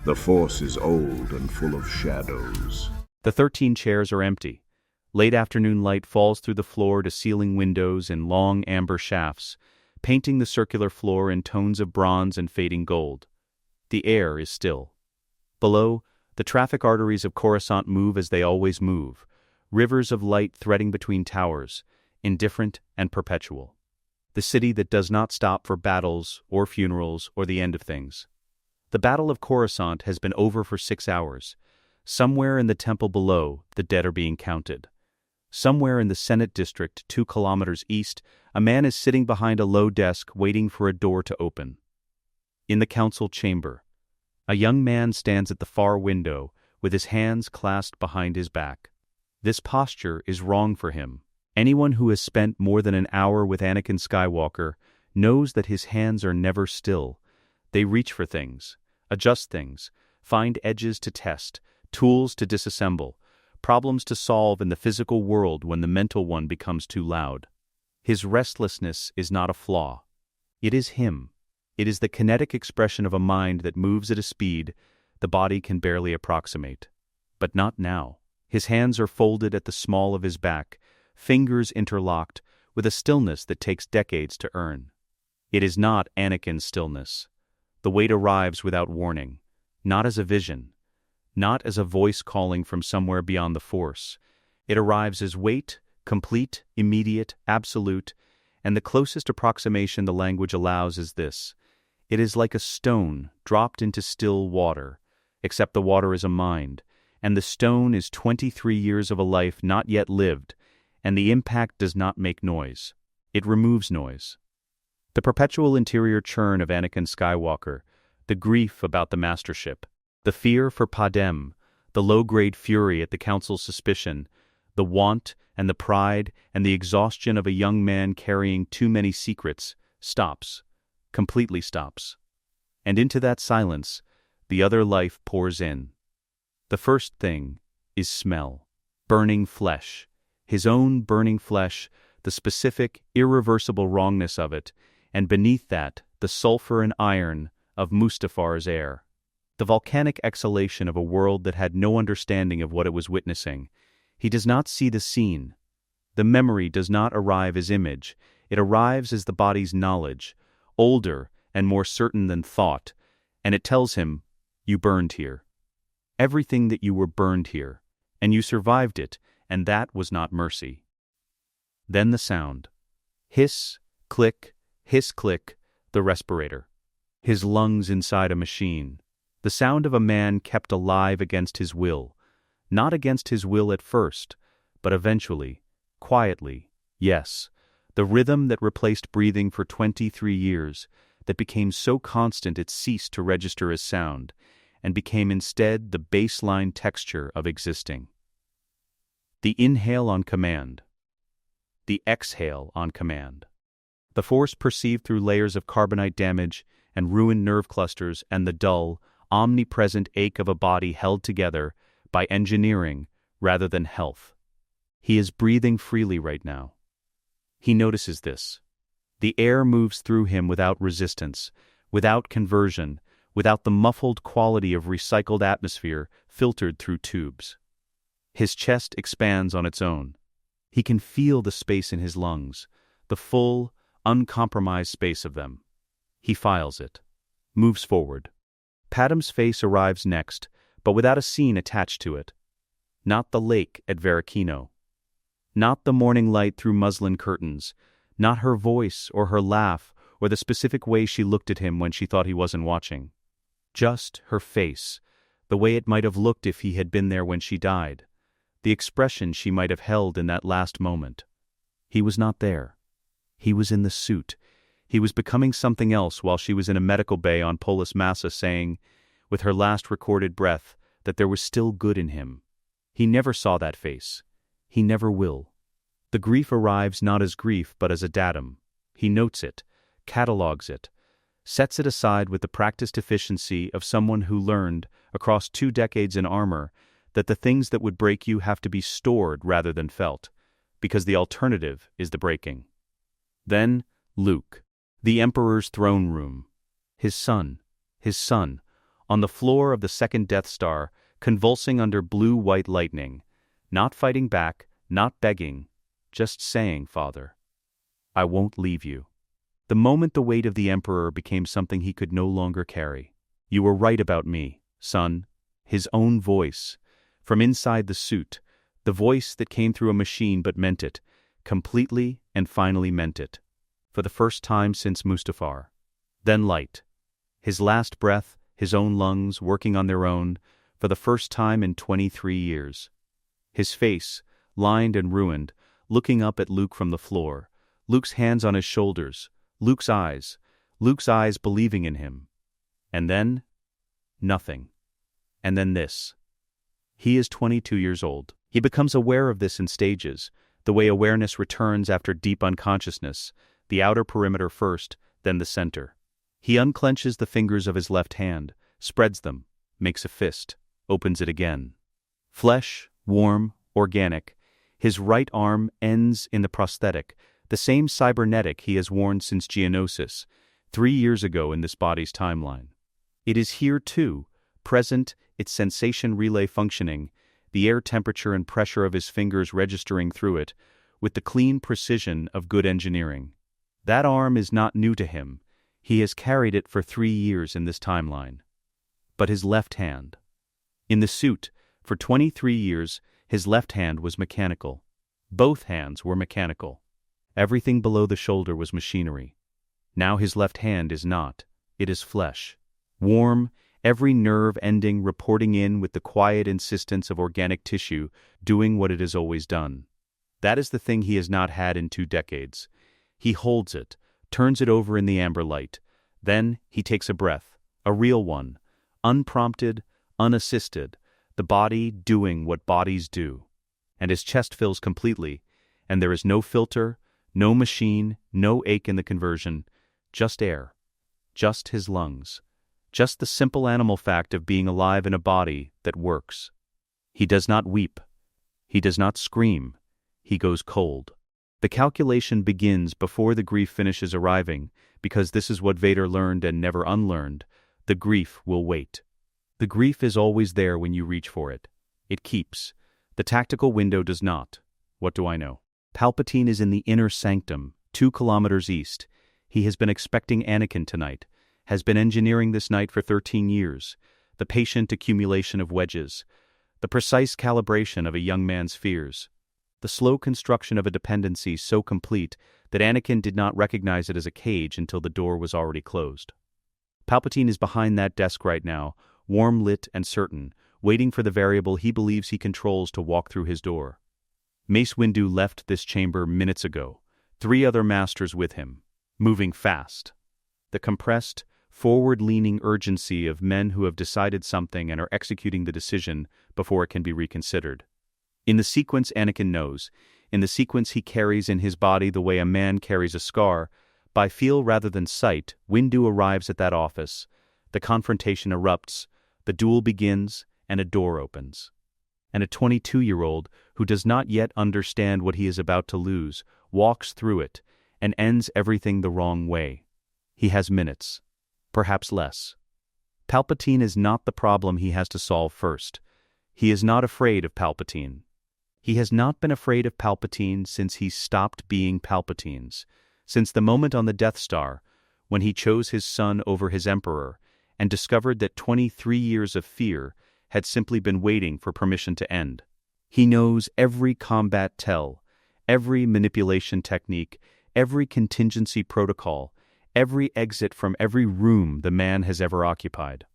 The Force is old and full of shadows. The 13 chairs are empty. Late afternoon light falls through the floor-to-ceiling windows in long amber shafts, painting the circular floor in tones of bronze and fading gold. The air is still. Below, the traffic arteries of Coruscant move as they always move, rivers of light threading between towers, indifferent and perpetual. The city that does not stop for battles or funerals or the end of things. The Battle of Coruscant has been over for 6 hours. Somewhere in the temple below, the dead are being counted. Somewhere in the Senate district 2 kilometers east, a man is sitting behind a low desk waiting for a door to open. In the council chamber, a young man stands at the far window with his hands clasped behind his back. This posture is wrong for him. Anyone who has spent more than an hour with Anakin Skywalker knows that his hands are never still. They reach for things, adjust things, find edges to test, tools to disassemble, problems to solve in the physical world when the mental one becomes too loud. His restlessness is not a flaw. It is him. It is the kinetic expression of a mind that moves at a speed the body can barely approximate. But not now. His hands are folded at the small of his back, fingers interlocked, with a stillness that takes decades to earn. It is not Anakin's stillness. The weight arrives without warning, not as a vision, not as a voice calling from somewhere beyond the Force. It arrives as weight, complete, immediate, absolute, and the closest approximation the language allows is this. It is like a stone dropped into still water, except the water is a mind, and the stone is 23 years of a life not yet lived, and the impact does not make noise. It removes noise. The perpetual interior churn of Anakin Skywalker, the grief about the mastership, the fear for Padmé, the low-grade fury at the council's suspicion, the want and the pride and the exhaustion of a young man carrying too many secrets, stops, completely stops. And into that silence, the other life pours in. The first thing is smell. Burning flesh. His own burning flesh, the specific, irreversible wrongness of it, and beneath that, the sulfur and iron of Mustafar's air. The volcanic exhalation of a world that had no understanding of what it was witnessing. He does not see the scene. The memory does not arrive as image. It arrives as the body's knowledge, older and more certain than thought, and it tells him, you burned here. Everything that you were burned here, and you survived it, and that was not mercy. Then the sound. Hiss, click, the respirator. His lungs inside a machine. The sound of a man kept alive against his will. Not against his will at first, but eventually, quietly, yes. The rhythm that replaced breathing for 23 years, that became so constant it ceased to register as sound, and became instead the baseline texture of existing. The inhale on command. The exhale on command. The Force perceived through layers of carbonite damage and ruined nerve clusters and the dull, omnipresent ache of a body held together by engineering rather than health. He is breathing freely right now. He notices this. The air moves through him without resistance, without conversion, without the muffled quality of recycled atmosphere filtered through tubes. His chest expands on its own. He can feel the space in his lungs, the full, uncompromised space of them. He files it, moves forward. Padmé's face arrives next, but without a scene attached to it. Not the lake at Varakino. Not the morning light through muslin curtains. Not her voice or her laugh or the specific way she looked at him when she thought he wasn't watching. Just her face, the way it might have looked if he had been there when she died. The expression she might have held in that last moment. He was not there. He was in the suit. He was becoming something else while she was in a medical bay on Polis Massa saying, with her last recorded breath, that there was still good in him. He never saw that face. He never will. The grief arrives not as grief but as a datum. He notes it, catalogues it, sets it aside with the practiced efficiency of someone who learned, across 2 decades in armor, that the things that would break you have to be stored rather than felt, because the alternative is the breaking. Then, Luke, the Emperor's throne room. His son, on the floor of the second Death Star, convulsing under blue-white lightning, not fighting back, not begging, just saying, "Father, I won't leave you." The moment the weight of the Emperor became something he could no longer carry. "You were right about me, son." His own voice, from inside the suit, the voice that came through a machine but meant it, completely and finally meant it, for the first time since Mustafar. Then light. His last breath, his own lungs working on their own, for the first time in 23 years. His face, lined and ruined, looking up at Luke from the floor, Luke's hands on his shoulders, Luke's eyes believing in him. And then, nothing. And then this. He is 22 years old. He becomes aware of this in stages, the way awareness returns after deep unconsciousness, the outer perimeter first, then the center. He unclenches the fingers of his left hand, spreads them, makes a fist, opens it again. Flesh, warm, organic, his right arm ends in the prosthetic, the same cybernetic he has worn since Geonosis, 3 years ago in this body's timeline. It is here too, present, its sensation relay functioning, the air temperature and pressure of his fingers registering through it, with the clean precision of good engineering. That arm is not new to him. He has carried it for 3 years in this timeline. But his left hand. In the suit, for 23 years, his left hand was mechanical. Both hands were mechanical. Everything below the shoulder was machinery. Now his left hand is not. It is flesh. Warm, every nerve ending reporting in with the quiet insistence of organic tissue doing what it has always done. That is the thing he has not had in 2 decades. He holds it, turns it over in the amber light. Then he takes a breath, a real one, unprompted, unassisted, the body doing what bodies do. And his chest fills completely, and there is no filter, no machine, no ache in the conversion, just air, just his lungs, just the simple animal fact of being alive in a body that works. He does not weep. He does not scream. He goes cold. The calculation begins before the grief finishes arriving, because this is what Vader learned and never unlearned. The grief will wait. The grief is always there when you reach for it. It keeps. The tactical window does not. What do I know? Palpatine is in the inner sanctum, 2 kilometers east. He has been expecting Anakin tonight, has been engineering this night for 13 years, the patient accumulation of wedges, the precise calibration of a young man's fears, the slow construction of a dependency so complete that Anakin did not recognize it as a cage until the door was already closed. Palpatine is behind that desk right now, warm-lit and certain, waiting for the variable he believes he controls to walk through his door. Mace Windu left this chamber minutes ago, 3 other masters with him, moving fast. The compressed, forward-leaning urgency of men who have decided something and are executing the decision before it can be reconsidered. In the sequence Anakin knows, in the sequence he carries in his body the way a man carries a scar, by feel rather than sight, Windu arrives at that office. The confrontation erupts, the duel begins, and a door opens. And a 22-year-old, who does not yet understand what he is about to lose, walks through it, and ends everything the wrong way. He has minutes, perhaps less. Palpatine is not the problem he has to solve first. He is not afraid of Palpatine. He has not been afraid of Palpatine since he stopped being Palpatine's, since the moment on the Death Star, when he chose his son over his Emperor, and discovered that 23 years of fear had simply been waiting for permission to end. He knows every combat tell, every manipulation technique, every contingency protocol, every exit from every room the man has ever occupied.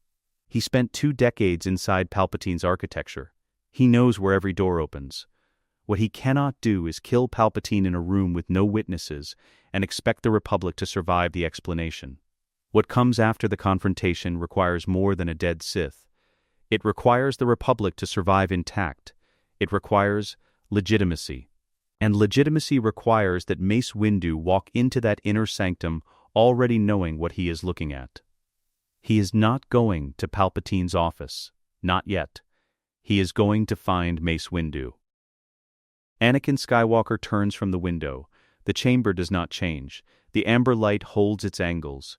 He spent 2 decades inside Palpatine's architecture. He knows where every door opens. What he cannot do is kill Palpatine in a room with no witnesses and expect the Republic to survive the explanation. What comes after the confrontation requires more than a dead Sith. It requires the Republic to survive intact. It requires legitimacy. And legitimacy requires that Mace Windu walk into that inner sanctum already knowing what he is looking at. He is not going to Palpatine's office. Not yet. He is going to find Mace Windu. Anakin Skywalker turns from the window. The chamber does not change. The amber light holds its angles.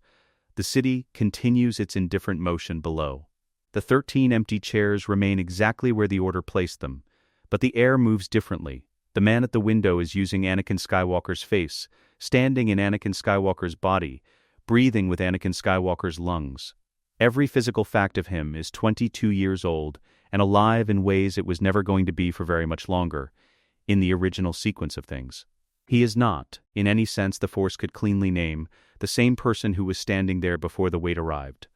The city continues its indifferent motion below. The 13 empty chairs remain exactly where the Order placed them, but the air moves differently. The man at the window is using Anakin Skywalker's face, standing in Anakin Skywalker's body, breathing with Anakin Skywalker's lungs. Every physical fact of him is 22 years old and alive in ways it was never going to be for very much longer, in the original sequence of things. He is not, in any sense the Force could cleanly name, the same person who was standing there before the wait arrived.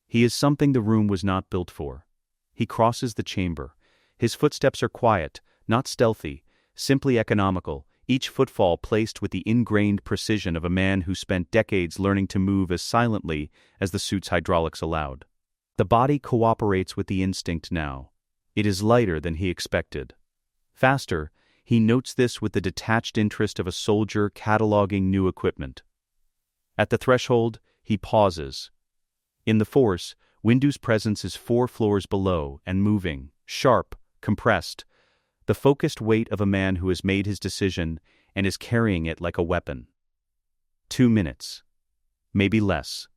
He is something the room was not built for. He crosses the chamber. His footsteps are quiet, not stealthy, simply economical, each footfall placed with the ingrained precision of a man who spent decades learning to move as silently as the suit's hydraulics allowed. The body cooperates with the instinct now. It is lighter than he expected. Faster, he notes this with the detached interest of a soldier cataloging new equipment. At the threshold, he pauses. In the Force, Windu's presence is 4 floors below and moving, sharp, compressed, the focused weight of a man who has made his decision and is carrying it like a weapon. 2 minutes. Maybe less.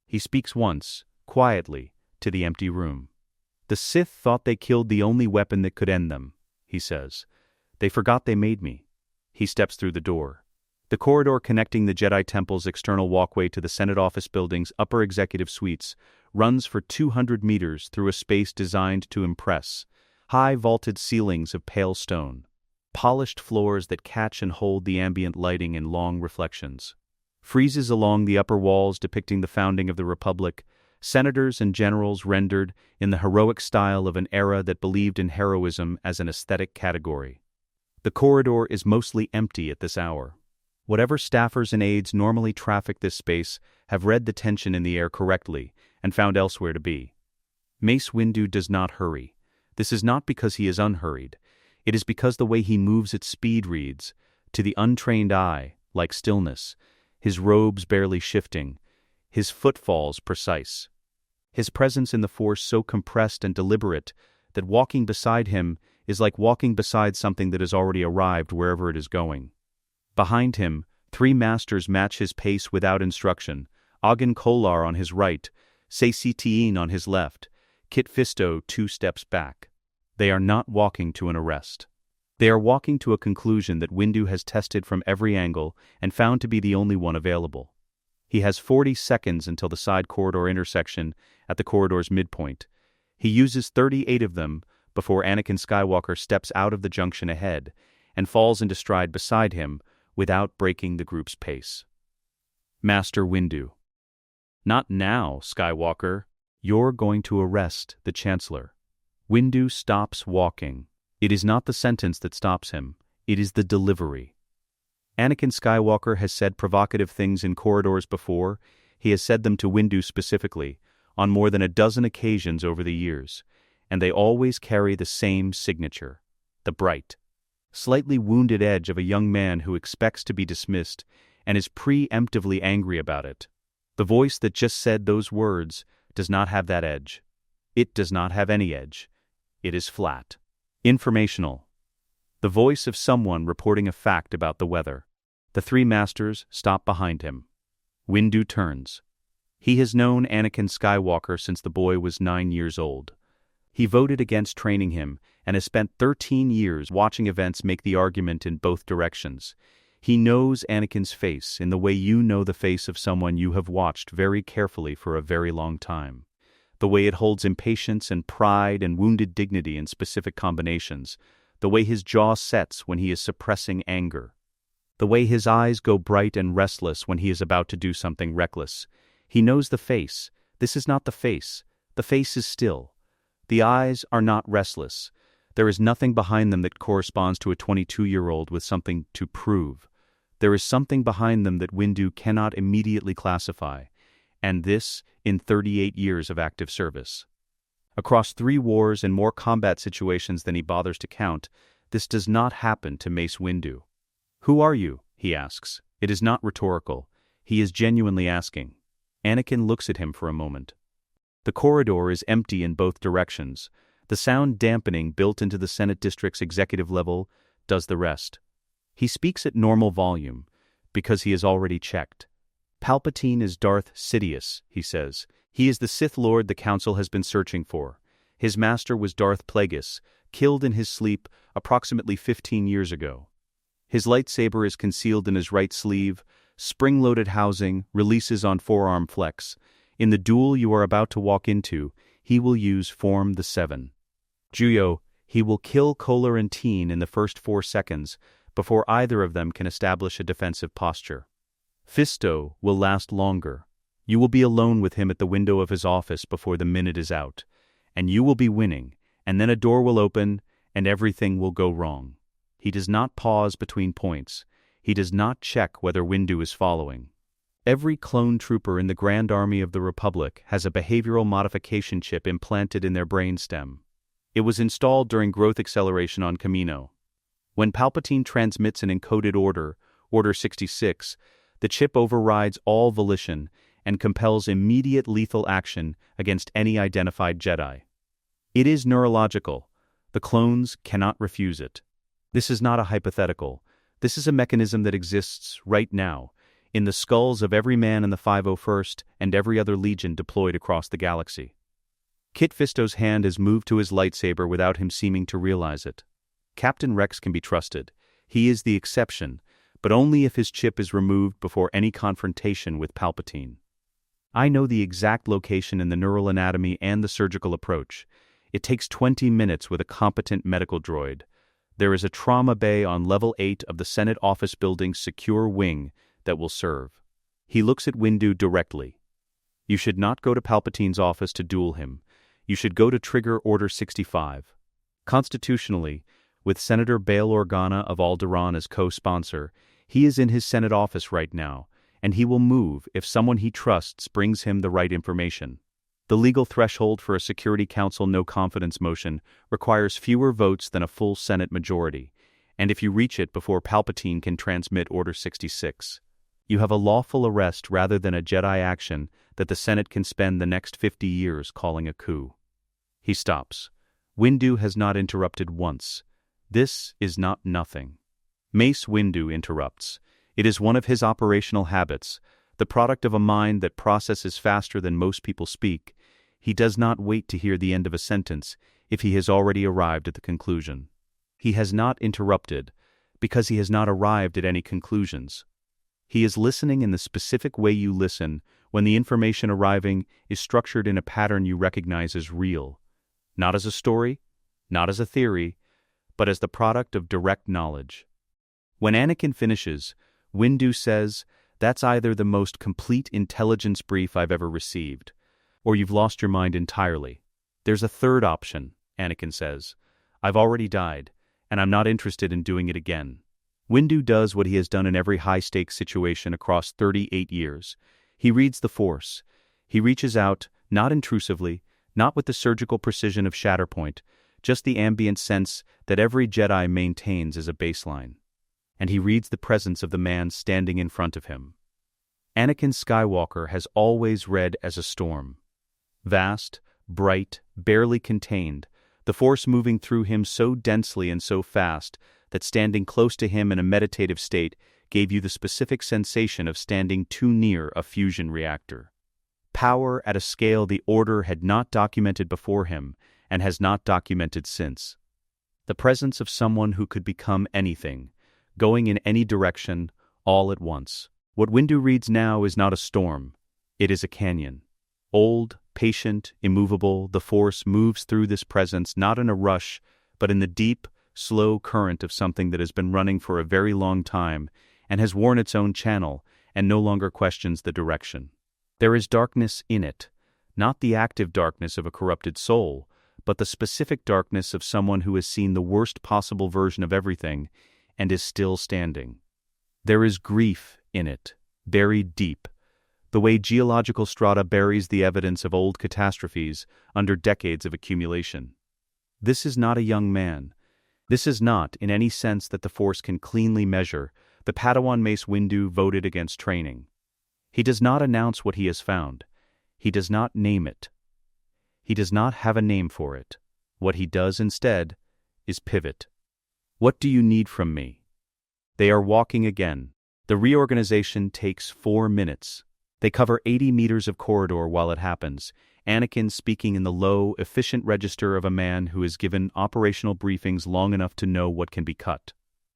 He speaks once, quietly, to the empty room. The Sith thought they killed the only weapon that could end them, he says. They forgot they made me. He steps through the door. The corridor connecting the Jedi Temple's external walkway to the Senate office building's upper executive suites runs for 200 meters through a space designed to impress. High vaulted ceilings of pale stone, polished floors that catch and hold the ambient lighting in long reflections. Friezes along the upper walls depicting the founding of the Republic, senators and generals rendered in the heroic style of an era that believed in heroism as an aesthetic category. The corridor is mostly empty at this hour. Whatever staffers and aides normally traffic this space have read the tension in the air correctly and found elsewhere to be. Mace Windu does not hurry. This is not because he is unhurried. It is because the way he moves at speed reads, to the untrained eye, like stillness, his robes barely shifting, his footfalls precise. His presence in the Force so compressed and deliberate that walking beside him is like walking beside something that has already arrived wherever it is going. Behind him, 3 masters match his pace without instruction, Agen Kolar on his right, Sae-Sit'in on his left, Kit Fisto 2 steps back. They are not walking to an arrest. They are walking to a conclusion that Windu has tested from every angle and found to be the only one available. He has 40 seconds until the side corridor intersection at the corridor's midpoint. He uses 38 of them before Anakin Skywalker steps out of the junction ahead and falls into stride beside him without breaking the group's pace. Master Windu. Not now, Skywalker. You're going to arrest the Chancellor. Windu stops walking. It is not the sentence that stops him. It is the delivery. Anakin Skywalker has said provocative things in corridors before. He has said them to Windu specifically, on more than a dozen occasions over the years, and they always carry the same signature, the bright, slightly wounded edge of a young man who expects to be dismissed and is preemptively angry about it. The voice that just said those words does not have that edge. It does not have any edge. It is flat. Informational. The voice of someone reporting a fact about the weather. The 3 masters stop behind him. Windu turns. He has known Anakin Skywalker since the boy was 9 years old. He voted against training him and has spent 13 years watching events make the argument in both directions. He knows Anakin's face in the way you know the face of someone you have watched very carefully for a very long time. The way it holds impatience and pride and wounded dignity in specific combinations. The way his jaw sets when he is suppressing anger. The way his eyes go bright and restless when he is about to do something reckless. He knows the face. This is not the face. The face is still. The eyes are not restless. There is nothing behind them that corresponds to a 22-year-old with something to prove. There is something behind them that Windu cannot immediately classify, and this in 38 years of active service. Across 3 wars and more combat situations than he bothers to count, this does not happen to Mace Windu. "Who are you?" he asks. It is not rhetorical. He is genuinely asking. Anakin looks at him for a moment. The corridor is empty in both directions. The sound dampening built into the Senate District's executive level does the rest. He speaks at normal volume, because he has already checked. Palpatine is Darth Sidious, he says. He is the Sith Lord the Council has been searching for. His master was Darth Plagueis, killed in his sleep approximately 15 years ago. His lightsaber is concealed in his right sleeve, spring-loaded housing, releases on forearm flex. In the duel you are about to walk into, he will use Form the Seven. Juyo, he will kill Kohler and Teen in the first 4 seconds, before either of them can establish a defensive posture. Fisto will last longer. You will be alone with him at the window of his office before the minute is out, and you will be winning, and then a door will open, and everything will go wrong. He does not pause between points. He does not check whether Windu is following. Every clone trooper in the Grand Army of the Republic has a behavioral modification chip implanted in their brainstem. It was installed during growth acceleration on Kamino. When Palpatine transmits an encoded order, Order 66, the chip overrides all volition and compels immediate lethal action against any identified Jedi. It is neurological. The clones cannot refuse it. This is not a hypothetical. This is a mechanism that exists right now, in the skulls of every man in the 501st and every other legion deployed across the galaxy. Kit Fisto's hand is moved to his lightsaber without him seeming to realize it. Captain Rex can be trusted. He is the exception, but only if his chip is removed before any confrontation with Palpatine. I know the exact location in the neural anatomy and the surgical approach. It takes 20 minutes with a competent medical droid. There is a trauma bay on level 8 of the Senate office building's secure wing that will serve. He looks at Windu directly. You should not go to Palpatine's office to duel him. You should go to trigger Order 65. Constitutionally, with Senator Bail Organa of Alderaan as co-sponsor, he is in his Senate office right now, and he will move if someone he trusts brings him the right information. The legal threshold for a Security Council no-confidence motion requires fewer votes than a full Senate majority, and if you reach it before Palpatine can transmit Order 66, you have a lawful arrest rather than a Jedi action that the Senate can spend the next 50 years calling a coup. He stops. Windu has not interrupted once. This is not nothing. Mace Windu interrupts. It is one of his operational habits, the product of a mind that processes faster than most people speak. He does not wait to hear the end of a sentence if he has already arrived at the conclusion. He has not interrupted because he has not arrived at any conclusions. He is listening in the specific way you listen when the information arriving is structured in a pattern you recognize as real, not as a story, not as a theory, but as the product of direct knowledge. When Anakin finishes, Windu says, "That's either the most complete intelligence brief I've ever received, or you've lost your mind entirely. There's a third option," Anakin says. "I've already died, and I'm not interested in doing it again." Windu does what he has done in every high-stakes situation across 38 years. He reads the Force. He reaches out, not intrusively, not with the surgical precision of Shatterpoint, just the ambient sense that every Jedi maintains as a baseline. And he reads the presence of the man standing in front of him. Anakin Skywalker has always read as a storm. Vast, bright, barely contained, the Force moving through him so densely and so fast that standing close to him in a meditative state gave you the specific sensation of standing too near a fusion reactor. Power at a scale the Order had not documented before him and has not documented since. The presence of someone who could become anything, going in any direction, all at once. What Windu reads now is not a storm. It is a canyon. Old, patient, immovable, the Force moves through this presence not in a rush, but in the deep, slow current of something that has been running for a very long time and has worn its own channel and no longer questions the direction. There is darkness in it, not the active darkness of a corrupted soul, but the specific darkness of someone who has seen the worst possible version of everything and is still standing. There is grief in it, buried deep, the way geological strata buries the evidence of old catastrophes under decades of accumulation. This is not a young man. This is not, in any sense that the Force can cleanly measure, the Padawan Mace Windu voted against training. He does not announce what he has found. He does not name it. He does not have a name for it. What he does instead is pivot. What do you need from me? They are walking again. The reorganization takes 4 minutes. They cover 80 meters of corridor while it happens, Anakin speaking in the low, efficient register of a man who is given operational briefings long enough to know what can be cut.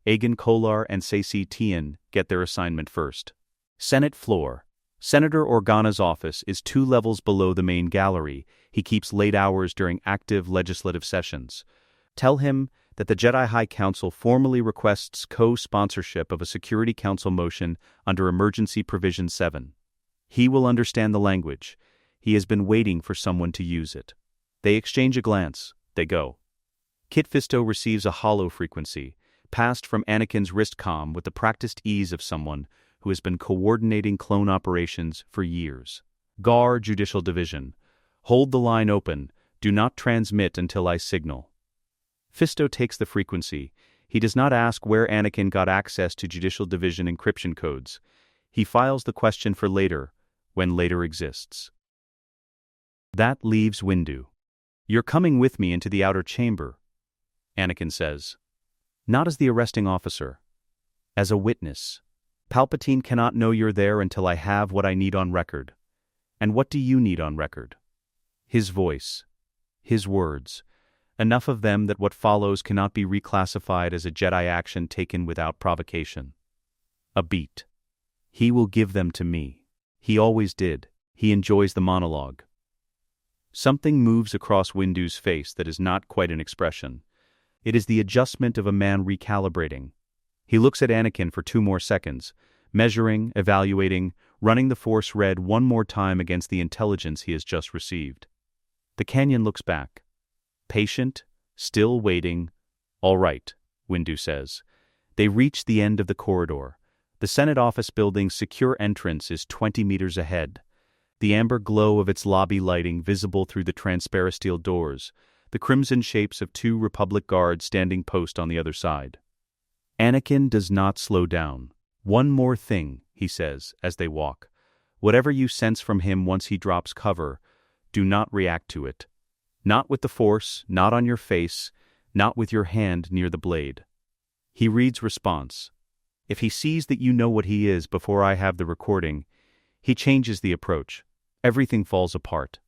Aegon Kolar and Saesee Tiin get their assignment first. Senate floor. Senator Organa's office is 2 levels below the main gallery. He keeps late hours during active legislative sessions. Tell him that the Jedi High Council formally requests co-sponsorship of a Security Council motion under Emergency Provision 7. He will understand the language. He has been waiting for someone to use it. They exchange a glance. They go. Kit Fisto receives a hollow frequency, passed from Anakin's wrist comm with the practiced ease of someone who has been coordinating clone operations for years. GAR Judicial Division. Hold the line open. Do not transmit until I signal. Fisto takes the frequency. He does not ask where Anakin got access to Judicial Division encryption codes. He files the question for later, when later exists. That leaves Windu. You're coming with me into the outer chamber, Anakin says. Not as the arresting officer. As a witness. Palpatine cannot know you're there until I have what I need on record. And what do you need on record? His voice. His words. Enough of them that what follows cannot be reclassified as a Jedi action taken without provocation. A beat. He will give them to me. He always did. He enjoys the monologue. Something moves across Windu's face that is not quite an expression. It is the adjustment of a man recalibrating. He looks at Anakin for 2 more seconds, measuring, evaluating, running the Force red one more time against the intelligence he has just received. The canyon looks back. Patient, still waiting. All right, Windu says. They reach the end of the corridor. The Senate office building's secure entrance is 20 meters ahead. The amber glow of its lobby lighting visible through the transparisteel doors, the crimson shapes of 2 Republic guards standing post on the other side. Anakin does not slow down. One more thing, he says, as they walk. Whatever you sense from him once he drops cover, do not react to it. Not with the Force, not on your face, not with your hand near the blade. He reads response. If he sees that you know what he is before I have the recording, he changes the approach. Everything falls apart.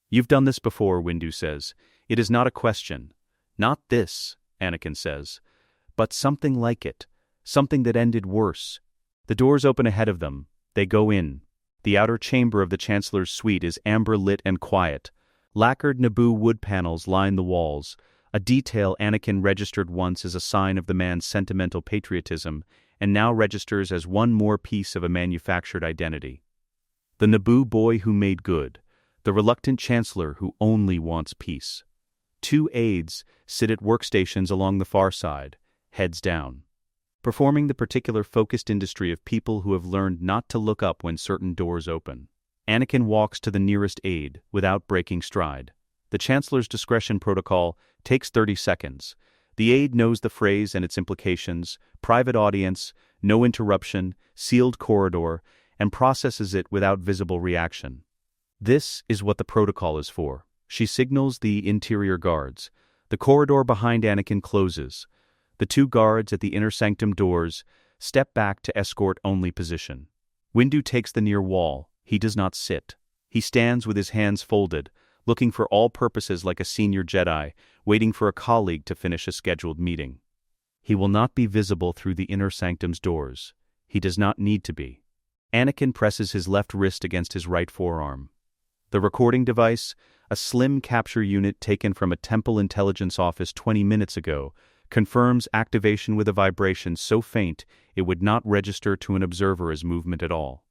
You've done this before, Windu says. It is not a question. Not this, Anakin says. But something like it. Something that ended worse. The doors open ahead of them. They go in. The outer chamber of the Chancellor's suite is amber-lit and quiet. Lacquered Naboo wood panels line the walls, a detail Anakin registered once as a sign of the man's sentimental patriotism, and now registers as one more piece of a manufactured identity. The Naboo boy who made good, the reluctant Chancellor who only wants peace. 2 aides sit at workstations along the far side, heads down, performing the particular focused industry of people who have learned not to look up when certain doors open. Anakin walks to the nearest aide without breaking stride. The Chancellor's discretion protocol takes 30 seconds. The aide knows the phrase and its implications, private audience, no interruption, sealed corridor, and processes it without visible reaction. This is what the protocol is for. She signals the interior guards. The corridor behind Anakin closes. The 2 guards at the inner sanctum doors step back to escort-only position. Windu takes the near wall. He does not sit. He stands with his hands folded, looking for all purposes like a senior Jedi, waiting for a colleague to finish a scheduled meeting. He will not be visible through the inner sanctum's doors. He does not need to be. Anakin presses his left wrist against his right forearm. The recording device, a slim capture unit taken from a Temple intelligence office 20 minutes ago, confirms activation with a vibration so faint it would not register to an observer as movement at all.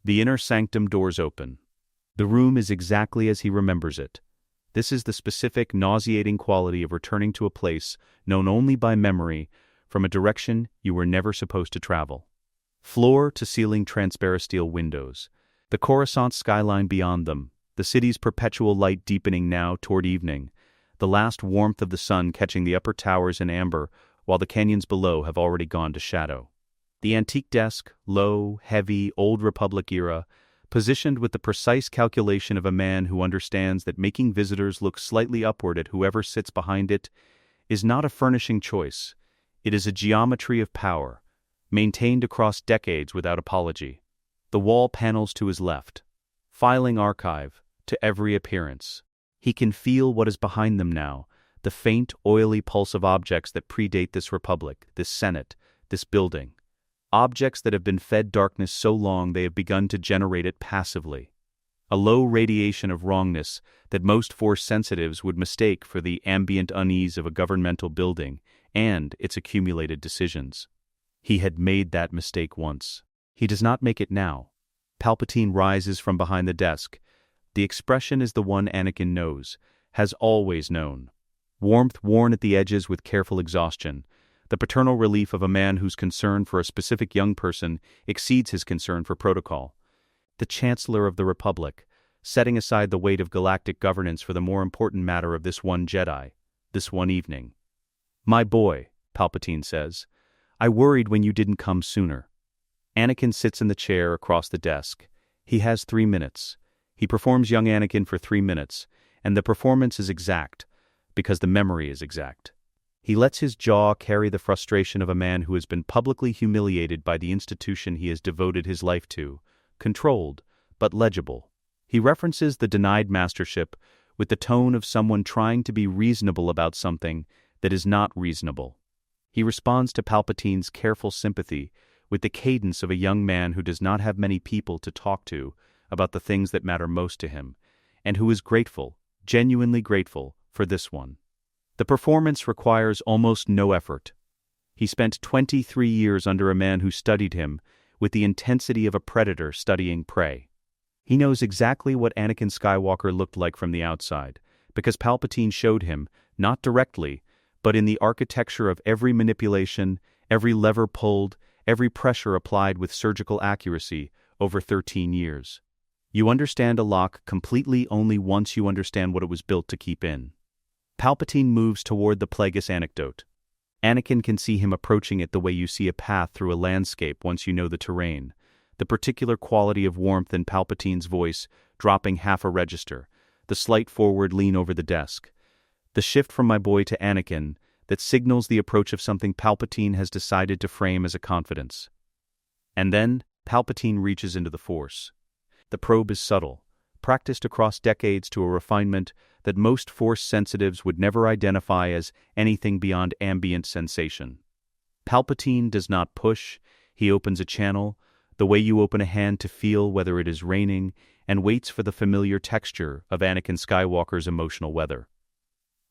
The inner sanctum doors open. The room is exactly as he remembers it. This is the specific, nauseating quality of returning to a place known only by memory from a direction you were never supposed to travel. Floor-to-ceiling transparisteel windows. The Coruscant skyline beyond them, the city's perpetual light deepening now toward evening, the last warmth of the sun catching the upper towers in amber while the canyons below have already gone to shadow. The antique desk, low, heavy, old Republic era, positioned with the precise calculation of a man who understands that making visitors look slightly upward at whoever sits behind it is not a furnishing choice. It is a geometry of power, maintained across decades without apology. The wall panels to his left. Filing archive, to every appearance. He can feel what is behind them now, the faint, oily pulse of objects that predate this republic, this senate, this building. Objects that have been fed darkness so long they have begun to generate it passively. A low radiation of wrongness that most Force sensitives would mistake for the ambient unease of a governmental building and its accumulated decisions. He had made that mistake once. He does not make it now. Palpatine rises from behind the desk. The expression is the one Anakin knows, has always known. Warmth worn at the edges with careful exhaustion. The paternal relief of a man whose concern for a specific young person exceeds his concern for protocol. The Chancellor of the Republic, setting aside the weight of galactic governance for the more important matter of this one Jedi, this one evening. "My boy," Palpatine says, "I worried when you didn't come sooner." Anakin sits in the chair across the desk. He has 3 minutes. He performs young Anakin for 3 minutes, and the performance is exact, because the memory is exact. He lets his jaw carry the frustration of a man who has been publicly humiliated by the institution he has devoted his life to, controlled, but legible. He references the denied mastership with the tone of someone trying to be reasonable about something that is not reasonable. He responds to Palpatine's careful sympathy with the cadence of a young man who does not have many people to talk to about the things that matter most to him, and who is grateful, genuinely grateful, for this one. The performance requires almost no effort. He spent 23 years under a man who studied him with the intensity of a predator studying prey. He knows exactly what Anakin Skywalker looked like from the outside, because Palpatine showed him, not directly, but in the architecture of every manipulation, every lever pulled, every pressure applied with surgical accuracy over 13 years. You understand a lock completely only once you understand what it was built to keep in. Palpatine moves toward the Plagueis anecdote. Anakin can see him approaching it the way you see a path through a landscape once you know the terrain, the particular quality of warmth in Palpatine's voice dropping half a register, the slight forward lean over the desk, the shift from my boy to Anakin that signals the approach of something Palpatine has decided to frame as a confidence. And then, Palpatine reaches into the Force. The probe is subtle, practiced across decades to a refinement that most Force sensitives would never identify as anything beyond ambient sensation. Palpatine does not push, he opens a channel, the way you open a hand to feel whether it is raining, and waits for the familiar texture of Anakin Skywalker's emotional weather.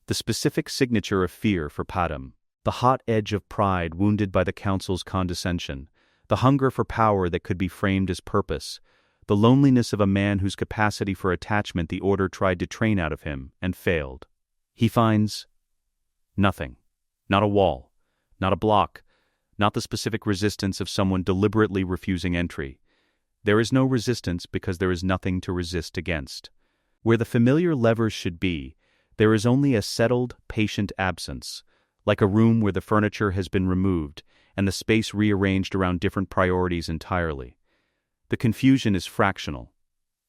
The specific signature of fear for Padmé, the hot edge of pride wounded by the Council's condescension, the hunger for power that could be framed as purpose, the loneliness of a man whose capacity for attachment the Order tried to train out of him and failed. He finds nothing. Not a wall. Not a block. Not the specific resistance of someone deliberately refusing entry. There is no resistance because there is nothing to resist against. Where the familiar levers should be, there is only a settled, patient absence, like a room where the furniture has been removed and the space rearranged around different priorities entirely. The confusion is fractional.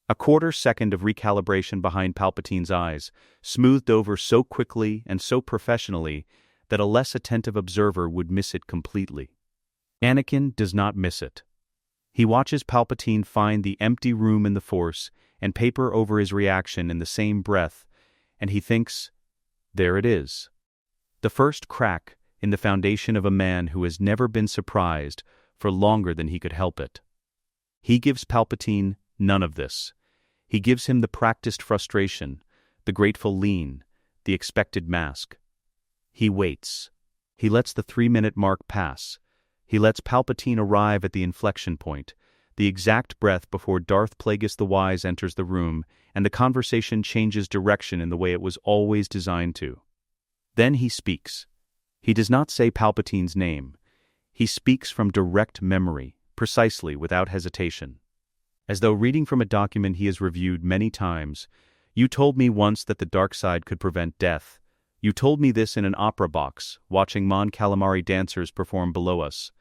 A quarter second of recalibration behind Palpatine's eyes, smoothed over so quickly and so professionally that a less attentive observer would miss it completely. Anakin does not miss it. He watches Palpatine find the empty room in the Force and paper over his reaction in the same breath, and he thinks, there it is. The first crack in the foundation of a man who has never been surprised for longer than he could help it. He gives Palpatine none of this. He gives him the practiced frustration, the grateful lean, the expected mask. He waits. He lets the 3-minute mark pass. He lets Palpatine arrive at the inflection point, the exact breath before Darth Plagueis the Wise enters the room, and the conversation changes direction in the way it was always designed to. Then he speaks. He does not say Palpatine's name. He speaks from direct memory, precisely, without hesitation. As though reading from a document he has reviewed many times, "You told me once that the dark side could prevent death. You told me this in an opera box, watching Mon Calamari dancers perform below us.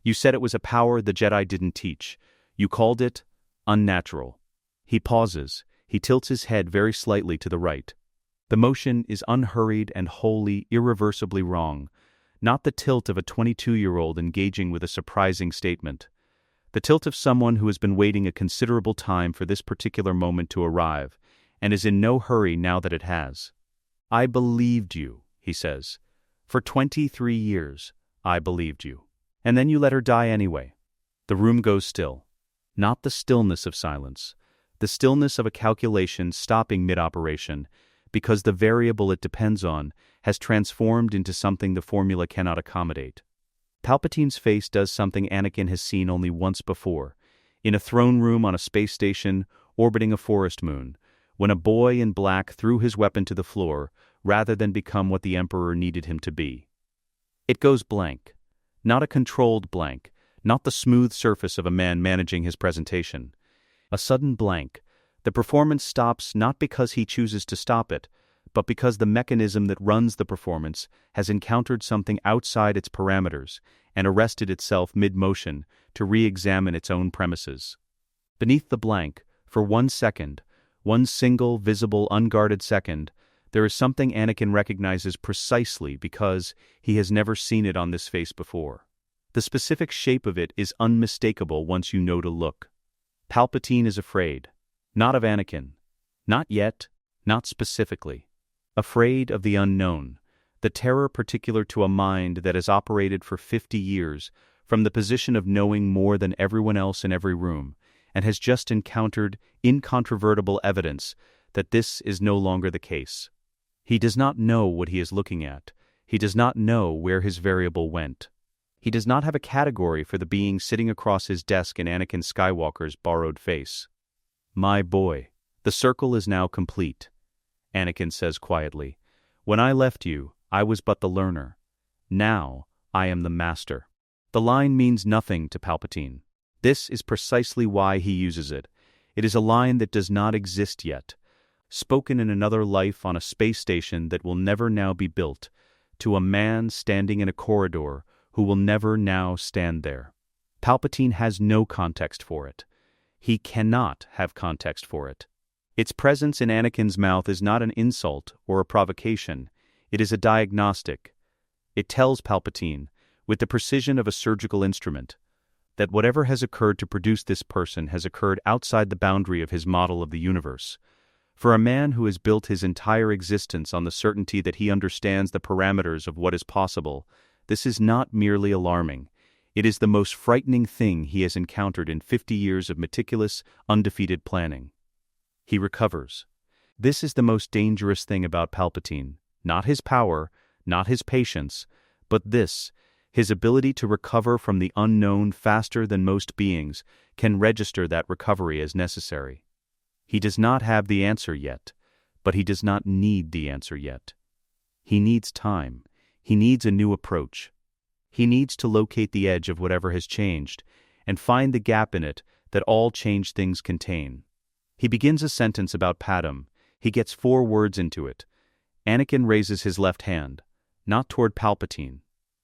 You said it was a power the Jedi didn't teach. You called it unnatural." He pauses. He tilts his head very slightly to the right. The motion is unhurried and wholly, irreversibly wrong, not the tilt of a 22-year-old engaging with a surprising statement. the tilt of someone who has been waiting a considerable time for this particular moment to arrive, and is in no hurry now that it has. "I believed you," he says. "For 23 years, I believed you. And then you let her die anyway." The room goes still. Not the stillness of silence, the stillness of a calculation stopping mid-operation, because the variable it depends on has transformed into something the formula cannot accommodate. Palpatine's face does something Anakin has seen only once before, in a throne room on a space station orbiting a forest moon, when a boy in black threw his weapon to the floor rather than become what the Emperor needed him to be. It goes blank. Not a controlled blank, not the smooth surface of a man managing his presentation. A sudden blank. The performance stops not because he chooses to stop it, but because the mechanism that runs the performance has encountered something outside its parameters and arrested itself mid-motion to re-examine its own premises. Beneath the blank, for 1 second, one single, visible, unguarded second, there is something Anakin recognizes precisely because he has never seen it on this face before. The specific shape of it is unmistakable once you know to look. Palpatine is afraid. Not of Anakin. Not yet, not specifically. Afraid of the unknown, the terror particular to a mind that has operated for 50 years from the position of knowing more than everyone else in every room, and has just encountered incontrovertible evidence that this is no longer the case. He does not know what he is looking at. He does not know where his variable went. He does not have a category for the being sitting across his desk in Anakin Skywalker's borrowed face. "My boy, the circle is now complete," Anakin says quietly. "When I left you, I was but the learner. Now, I am the master." The line means nothing to Palpatine. This is precisely why he uses it. It is a line that does not exist yet, spoken in another life on a space station that will never now be built, to a man standing in a corridor who will never now stand there. Palpatine has no context for it. He cannot have context for it. Its presence in Anakin's mouth is not an insult or a provocation. It is a diagnostic. It tells Palpatine, with the precision of a surgical instrument, that whatever has occurred to produce this person has occurred outside the boundary of his model of the universe. For a man who has built his entire existence on the certainty that he understands the parameters of what is possible, this is not merely alarming. It is the most frightening thing he has encountered in 50 years of meticulous, undefeated planning. He recovers. This is the most dangerous thing about Palpatine, not his power, not his patience, but this, his ability to recover from the unknown faster than most beings can register that recovery as necessary. He does not have the answer yet, but he does not need the answer yet. He needs time. He needs a new approach. He needs to locate the edge of whatever has changed and find the gap in it that all changed things contain. He begins a sentence about Padmé. He gets 4 words into it. Anakin raises his left hand, not toward Palpatine.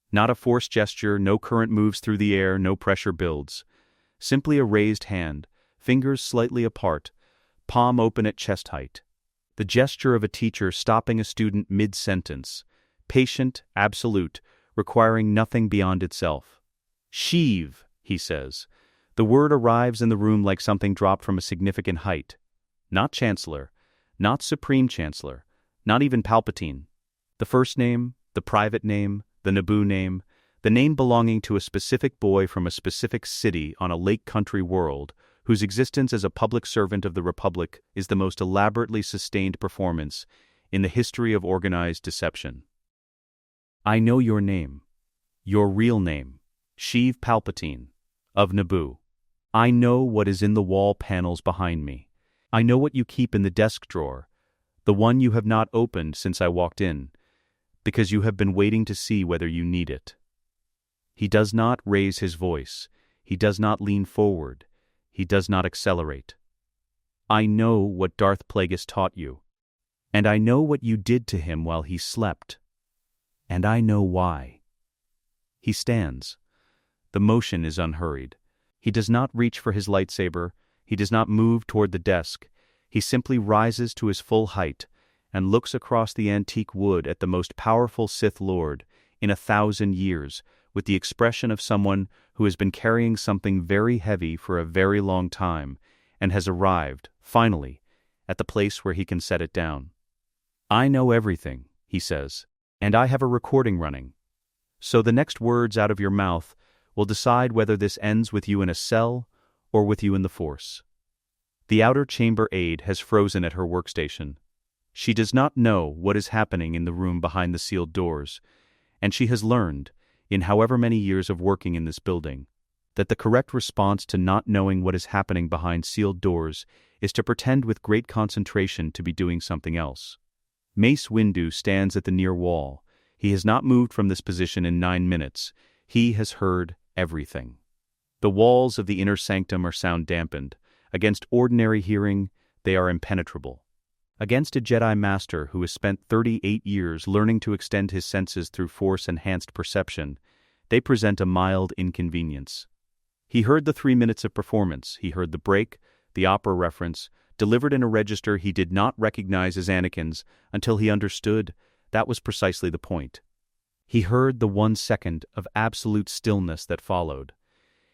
Not a forced gesture, no current moves through the air, no pressure builds. Simply a raised hand, fingers slightly apart, palm open at chest height. The gesture of a teacher stopping a student mid-sentence, patient, absolute, requiring nothing beyond itself. "Sheev," he says. The word arrives in the room like something dropped from a significant height. Not Chancellor, not Supreme Chancellor, not even Palpatine. The first name, the private name, the Naboo name, the name belonging to a specific boy from a specific city on a lake country world, whose existence as a public servant of the Republic is the most elaborately sustained performance in the history of organized deception. "I know your name, your real name, Sheev Palpatine, of Naboo. I know what is in the wall panels behind me. I know what you keep in the desk drawer, the one you have not opened since I walked in, because you have been waiting to see whether you need it." He does not raise his voice. He does not lean forward. He does not accelerate. "I know what Darth Plagueis taught you, and I know what you did to him while he slept. And I know why." He stands. The motion is unhurried. He does not reach for his lightsaber. He does not move toward the desk. He simply rises to his full height and looks across the antique wood at the most powerful Sith Lord in 1,000 years with the expression of someone who has been carrying something very heavy for a very long time and has arrived, finally, at the place where he can set it down. "I know everything," he says, "and I have a recording running. So the next words out of your mouth will decide whether this ends with you in a cell or with you in the Force." The outer chamber aide has frozen at her workstation. She does not know what is happening in the room behind the sealed doors, and she has learned, in however many years of working in this building, that the correct response to not knowing what is happening behind sealed doors is to pretend with great concentration to be doing something else. Mace Windu stands at the near wall. He has not moved from this position in 9 minutes. He has heard everything. The walls of the inner sanctum are sound-dampened. Against ordinary hearing, they are impenetrable. Against a Jedi Master who has spent 38 years learning to extend his senses through Force-enhanced perception, they present a mild inconvenience. He heard the 3 minutes of performance. He heard the break, the opera reference, delivered in a register he did not recognize as Anakin's until he understood that was precisely the point. He heard the 1 second of absolute stillness that followed.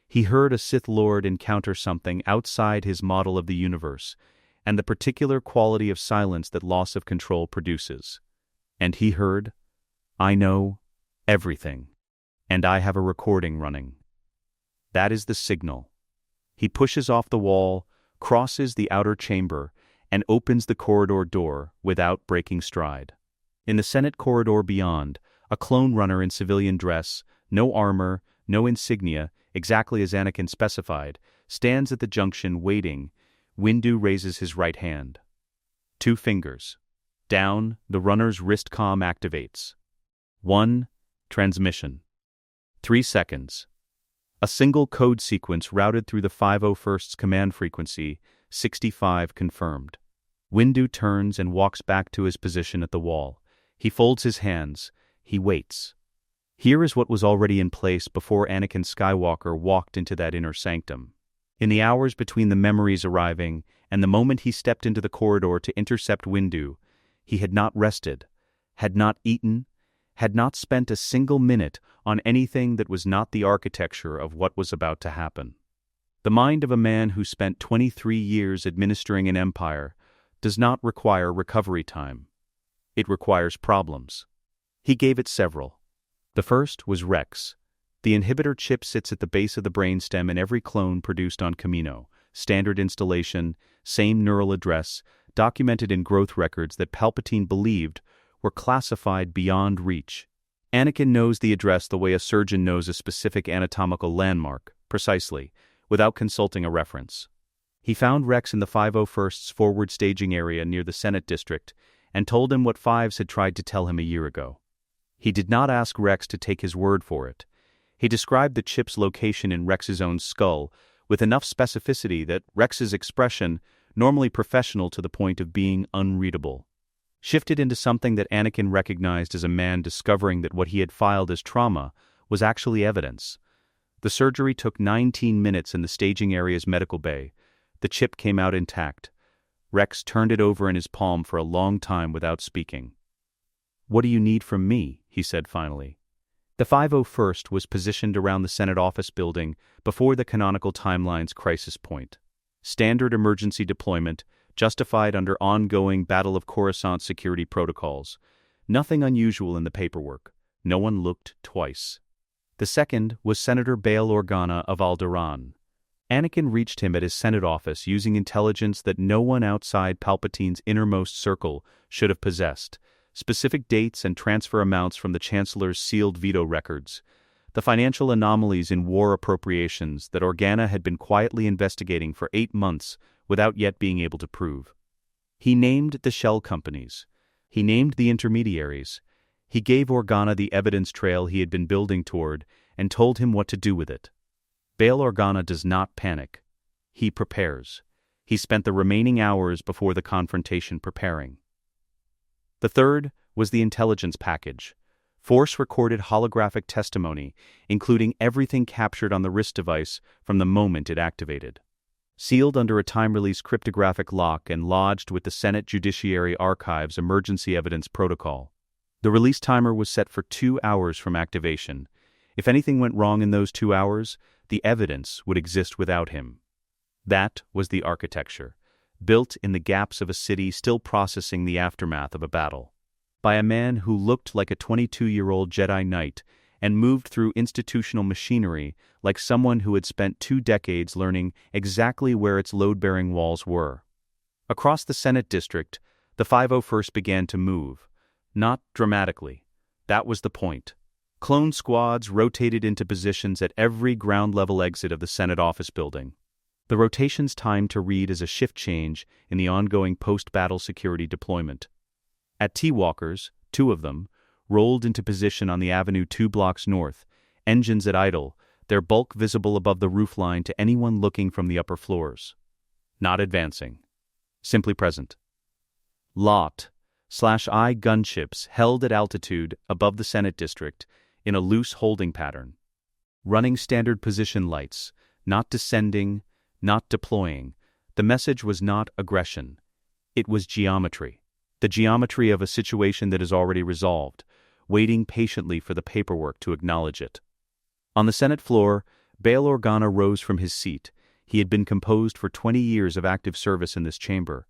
He heard a Sith Lord encounter something outside his model of the universe, and the particular quality of silence that loss of control produces. And he heard, "I know everything, and I have a recording running." That is the signal. He pushes off the wall, crosses the outer chamber, and opens the corridor door without breaking stride. In the Senate corridor beyond, a clone runner in civilian dress, no armor, no insignia, exactly as Anakin specified, stands at the junction waiting. Windu raises his right hand. 2 fingers. Down, the runner's wrist comm activates. 1. Transmission. 3 seconds. A single code sequence routed through the 501st's command frequency, 65 confirmed. Windu turns and walks back to his position at the wall. He folds his hands. He waits. Here is what was already in place before Anakin Skywalker walked into that inner sanctum. In the hours between the memories arriving and the moment he stepped into the corridor to intercept Windu, he had not rested, had not eaten, had not spent a single minute on anything that was not the architecture of what was about to happen. The mind of a man who spent 23 years administering an empire does not require recovery time. It requires problems. He gave it several. The first was Rex. The inhibitor chip sits at the base of the brainstem in every clone produced on Kamino. Standard installation, same neural address, documented in growth records that Palpatine believed were classified beyond reach. Anakin knows the address the way a surgeon knows a specific anatomical landmark, precisely, without consulting a reference. He found Rex in the 501st's forward staging area near the Senate district and told him what Fives had tried to tell him a year ago. He did not ask Rex to take his word for it. He described the chip's location in Rex's own skull with enough specificity that Rex's expression, normally professional to the point of being unreadable, shifted into something that Anakin recognized as a man discovering that what he had filed as trauma was actually evidence. The surgery took 19 minutes in the staging area's medical bay. The chip came out intact. Rex turned it over in his palm for a long time without speaking. "What do you need from me?" he said finally. The 501st was positioned around the Senate office building before the canonical timeline's crisis point. Standard emergency deployment, justified under ongoing Battle of Coruscant security protocols. Nothing unusual in the paperwork. No one looked twice. The second was Senator Bail Organa of Alderaan. Anakin reached him at his Senate office using intelligence that no one outside Palpatine's innermost circle should have possessed. Specific dates and transfer amounts from the Chancellor's sealed veto records, the financial anomalies in war appropriations that Organa had been quietly investigating for 8 months without yet being able to prove. He named the shell companies. He named the intermediaries. He gave Organa the evidence trail he had been building toward and told him what to do with it. Bail Organa does not panic. He prepares. He spent the remaining hours before the confrontation preparing. The third was the intelligence package. Force-recorded holographic testimony, including everything captured on the wrist device from the moment it activated. Sealed under a time-release cryptographic lock and lodged with the Senate Judiciary Archive's Emergency Evidence Protocol. The release timer was set for 2 hours from activation. If anything went wrong in those 2 hours, the evidence would exist without him. That was the architecture, built in the gaps of a city still processing the aftermath of a battle. By a man who looked like a 22-year-old Jedi Knight and moved through institutional machinery like someone who had spent 2 decades learning exactly where its load-bearing walls were. Across the Senate district, the 501st began to move. Not dramatically. That was the point. Clone squads rotated into positions at every ground-level exit of the Senate office building. The rotations timed to read as a shift change in the ongoing post-battle security deployment. At T-Walkers, 2 of them, rolled into position on the avenue 2 blocks north, engines at idle, their bulk visible above the roofline to anyone looking from the upper floors. Not advancing. Simply present. Lot/I gunships held at altitude above the Senate district in a loose holding pattern. Running standard position lights, not descending, not deploying. The message was not aggression. It was geometry. The geometry of a situation that is already resolved, waiting patiently for the paperwork to acknowledge it. On the Senate floor, Bail Organa rose from his seat. He had been composed for 20 years of active service in this chamber,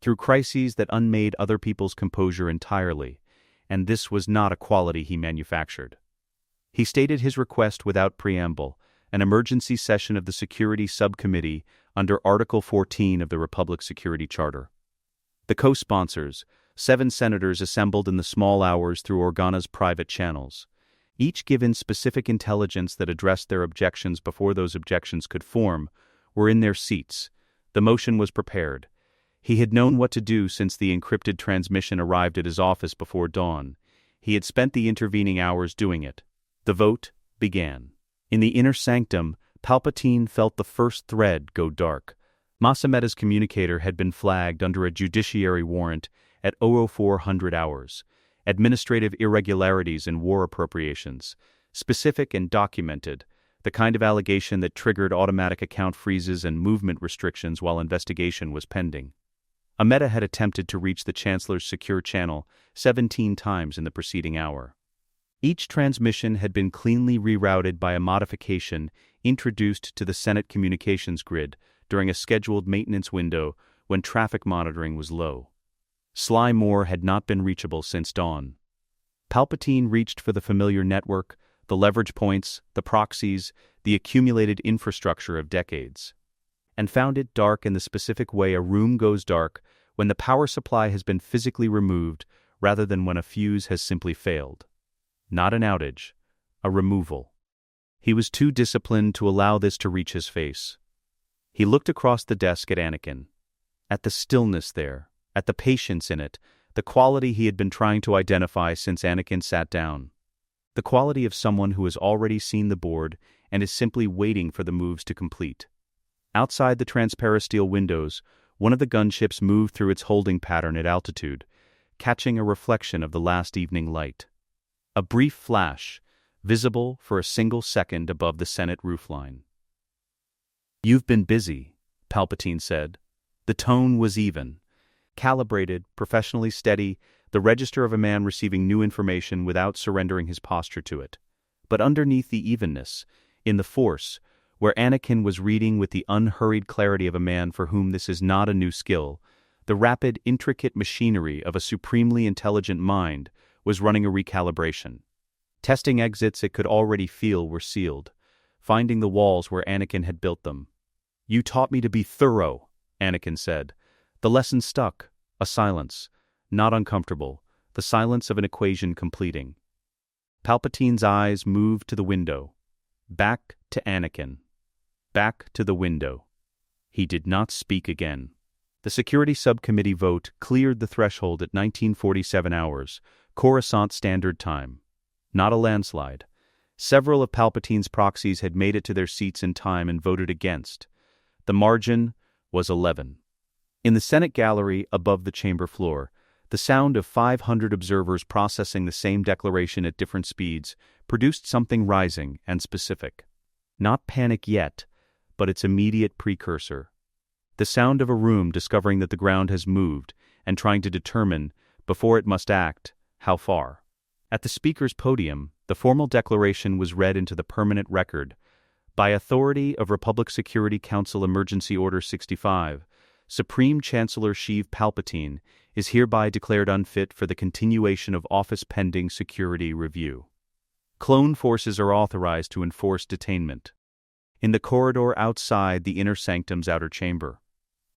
through crises that unmade other people's composure entirely, and this was not a quality he manufactured. He stated his request without preamble, an emergency session of the Security Subcommittee under Article 14 of the Republic's Security Charter. The co-sponsors, 7 senators assembled in the small hours through Organa's private channels, each given specific intelligence that addressed their objections before those objections could form, were in their seats. The motion was prepared. He had known what to do since the encrypted transmission arrived at his office before dawn. He had spent the intervening hours doing it. The vote began. In the inner sanctum, Palpatine felt the first thread go dark. Masameda's communicator had been flagged under a judiciary warrant at 0400 hours. Administrative irregularities in war appropriations, specific and documented, the kind of allegation that triggered automatic account freezes and movement restrictions while investigation was pending. Ameda had attempted to reach the Chancellor's secure channel 17 times in the preceding hour. Each transmission had been cleanly rerouted by a modification introduced to the Senate communications grid during a scheduled maintenance window when traffic monitoring was low. Sly Moore had not been reachable since dawn. Palpatine reached for the familiar network, the leverage points, the proxies, the accumulated infrastructure of decades, and found it dark in the specific way a room goes dark when the power supply has been physically removed rather than when a fuse has simply failed. Not an outage, a removal. He was too disciplined to allow this to reach his face. He looked across the desk at Anakin. At the stillness there, at the patience in it, the quality he had been trying to identify since Anakin sat down. The quality of someone who has already seen the board and is simply waiting for the moves to complete. Outside the transparasteel windows, one of the gunships moved through its holding pattern at altitude, catching a reflection of the last evening light. A brief flash, visible for a single second above the Senate roofline. "You've been busy," Palpatine said. The tone was even. Calibrated, professionally steady, the register of a man receiving new information without surrendering his posture to it. But underneath the evenness, in the Force, where Anakin was reading with the unhurried clarity of a man for whom this is not a new skill, the rapid, intricate machinery of a supremely intelligent mind was running a recalibration. Testing exits it could already feel were sealed, finding the walls where Anakin had built them. "You taught me to be thorough," Anakin said. The lesson stuck, a silence, not uncomfortable, the silence of an equation completing. Palpatine's eyes moved to the window. Back to Anakin. Back to the window. He did not speak again. The Security Subcommittee vote cleared the threshold at 1947 hours, Coruscant Standard Time. Not a landslide. Several of Palpatine's proxies had made it to their seats in time and voted against. The margin was 11. In the Senate gallery above the chamber floor, the sound of 500 observers processing the same declaration at different speeds produced something rising and specific. Not panic yet, but its immediate precursor. The sound of a room discovering that the ground has moved and trying to determine, before it must act, how far. At the speaker's podium, the formal declaration was read into the permanent record. By authority of Republic Security Council Emergency Order 65, Supreme Chancellor Sheev Palpatine is hereby declared unfit for the continuation of office pending security review. Clone forces are authorized to enforce detainment. In the corridor outside the inner sanctum's outer chamber,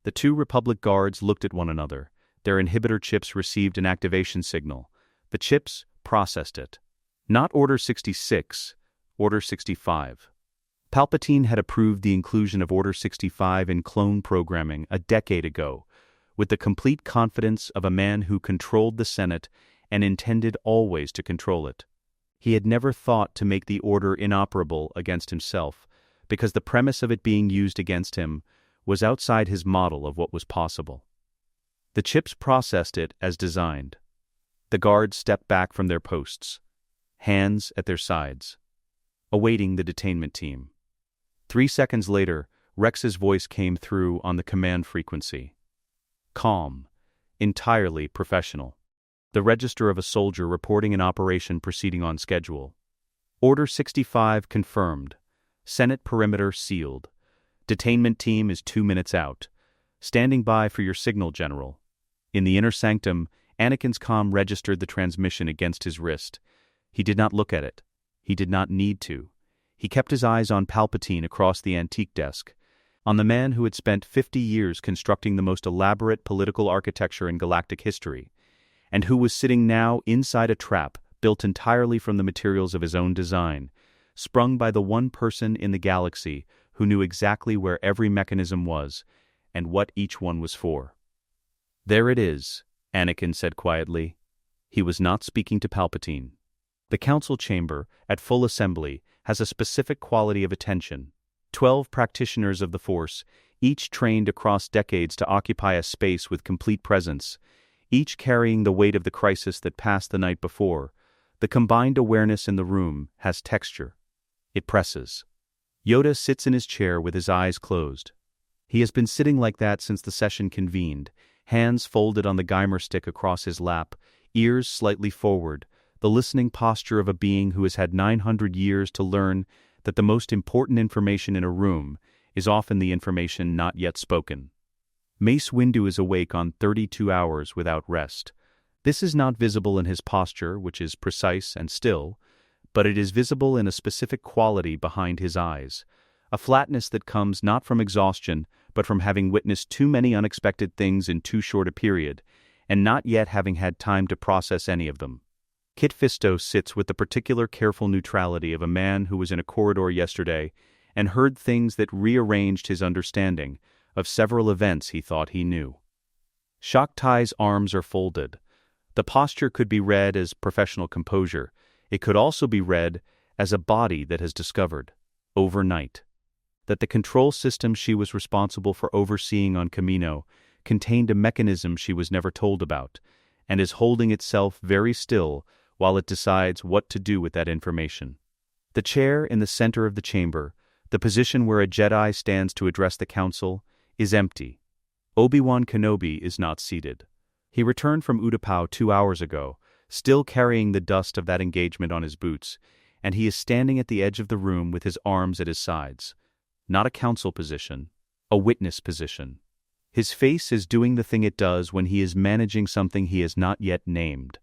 the two Republic guards looked at one another. Their inhibitor chips received an activation signal. The chips processed it. Not Order 66, Order 65. Palpatine had approved the inclusion of Order 65 in clone programming a decade ago, with the complete confidence of a man who controlled the Senate and intended always to control it. He had never thought to make the Order inoperable against himself, because the premise of it being used against him was outside his model of what was possible. The chips processed it as designed. The guards stepped back from their posts, hands at their sides, awaiting the detainment team. 3 seconds later, Rex's voice came through on the command frequency. Calm, entirely professional. The register of a soldier reporting an operation proceeding on schedule. Order 65 confirmed. Senate perimeter sealed. Detainment team is 2 minutes out. Standing by for your signal, General. In the inner sanctum, Anakin's comm registered the transmission against his wrist. He did not look at it. He did not need to. He kept his eyes on Palpatine across the antique desk, on the man who had spent 50 years constructing the most elaborate political architecture in galactic history, and who was sitting now inside a trap built entirely from the materials of his own design, sprung by the one person in the galaxy who knew exactly where every mechanism was and what each one was for. "There it is," Anakin said quietly. He was not speaking to Palpatine. The council chamber, at full assembly, has a specific quality of attention. 12 practitioners of the Force, each trained across decades to occupy a space with complete presence, each carrying the weight of the crisis that passed the night before. The combined awareness in the room has texture. It presses. Yoda sits in his chair with his eyes closed. He has been sitting like that since the session convened, hands folded on the Geimer stick across his lap, ears slightly forward, the listening posture of a being who has had 900 years to learn that the most important information in a room is often the information not yet spoken. Mace Windu is awake on 32 hours without rest. This is not visible in his posture, which is precise and still, but it is visible in a specific quality behind his eyes, a flatness that comes not from exhaustion, but from having witnessed too many unexpected things in too short a period, and not yet having had time to process any of them. Kit Fisto sits with the particular careful neutrality of a man who was in a corridor yesterday and heard things that rearranged his understanding of several events he thought he knew. Shock Tai's arms are folded. The posture could be read as professional composure. It could also be read as a body that has discovered, overnight, that the control system she was responsible for overseeing on Kamino contained a mechanism she was never told about, and is holding itself very still while it decides what to do with that information. The chair in the center of the chamber, the position where a Jedi stands to address the council, is empty. Obi-Wan Kenobi is not seated. He returned from Utapau 2 hours ago, still carrying the dust of that engagement on his boots, and he is standing at the edge of the room with his arms at his sides. Not a council position, a witness position. His face is doing the thing it does when he is managing something he has not yet named.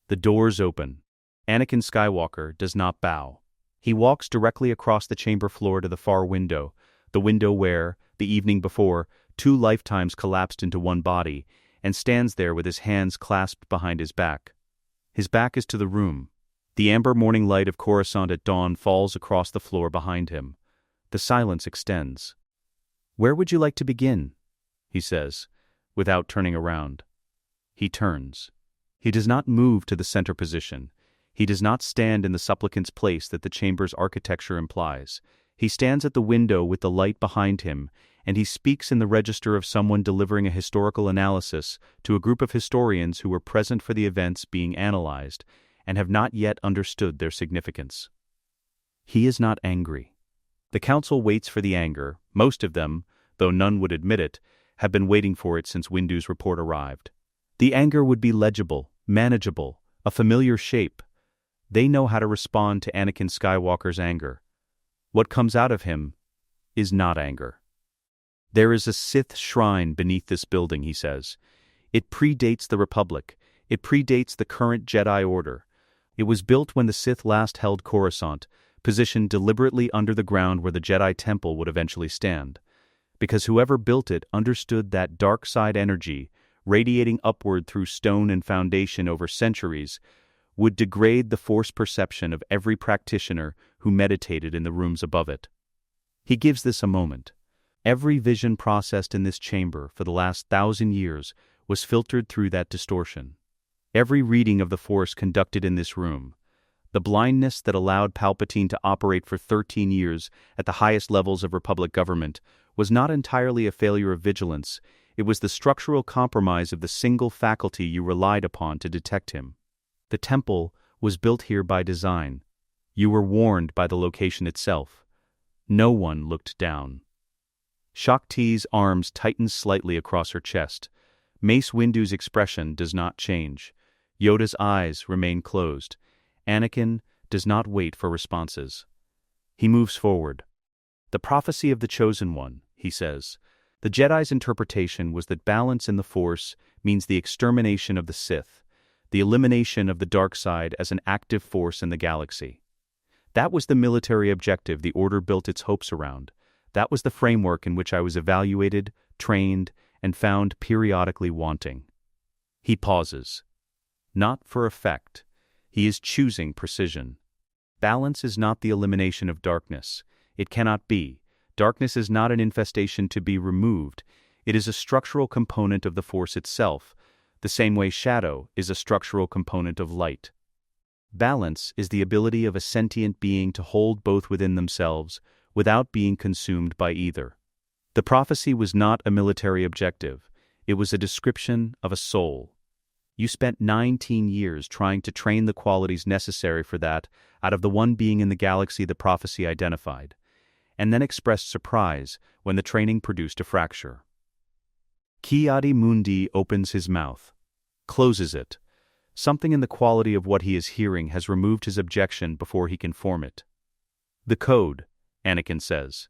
The doors open. Anakin Skywalker does not bow. He walks directly across the chamber floor to the far window, the window where, the evening before, 2 lifetimes collapsed into one body, and stands there with his hands clasped behind his back. His back is to the room. The amber morning light of Coruscant at dawn falls across the floor behind him. The silence extends. "Where would you like to begin?" he says, without turning around. He turns. He does not move to the center position. He does not stand in the supplicant's place that the chamber's architecture implies. He stands at the window with the light behind him, and he speaks in the register of someone delivering a historical analysis to a group of historians who were present for the events being analyzed and have not yet understood their significance. He is not angry. The council waits for the anger. Most of them, though none would admit it, have been waiting for it since Windu's report arrived. The anger would be legible, manageable, a familiar shape, They know how to respond to Anakin Skywalker's anger. What comes out of him is not anger. There is a Sith shrine beneath this building, he says. It predates the Republic. It predates the current Jedi Order. It was built when the Sith last held Coruscant, positioned deliberately under the ground where the Jedi Temple would eventually stand. Because whoever built it understood that dark side energy, radiating upward through stone and foundation over centuries, would degrade the Force perception of every practitioner who meditated in the rooms above it. He gives this a moment. Every vision processed in this chamber for the last 1,000 years was filtered through that distortion. Every reading of the Force conducted in this room, the blindness that allowed Palpatine to operate for 13 years at the highest levels of Republic government, was not entirely a failure of vigilance. It was the structural compromise of the single faculty you relied upon to detect him. The temple was built here by design. You were warned by the location itself. No one looked down. Shakti's arms tighten slightly across her chest. Mace Windu's expression does not change. Yoda's eyes remain closed. Anakin does not wait for responses. He moves forward. The prophecy of the Chosen One, he says. The Jedi's interpretation was that balance in the Force means the extermination of the Sith, the elimination of the dark side as an active force in the galaxy. That was the military objective the Order built its hopes around. That was the framework in which I was evaluated, trained, and found periodically wanting. He pauses. Not for effect. He is choosing precision. Balance is not the elimination of darkness. It cannot be. Darkness is not an infestation to be removed. It is a structural component of the Force itself, the same way shadow is a structural component of light. Balance is the ability of a sentient being to hold both within themselves without being consumed by either. The prophecy was not a military objective. It was a description of a soul. You spent 19 years trying to train the qualities necessary for that out of the one being in the galaxy the prophecy identified, and then expressed surprise when the training produced a fracture. Ki-Adi-Mundi opens his mouth, closes it. Something in the quality of what he is hearing has removed his objection before he can form it. The code, Anakin says.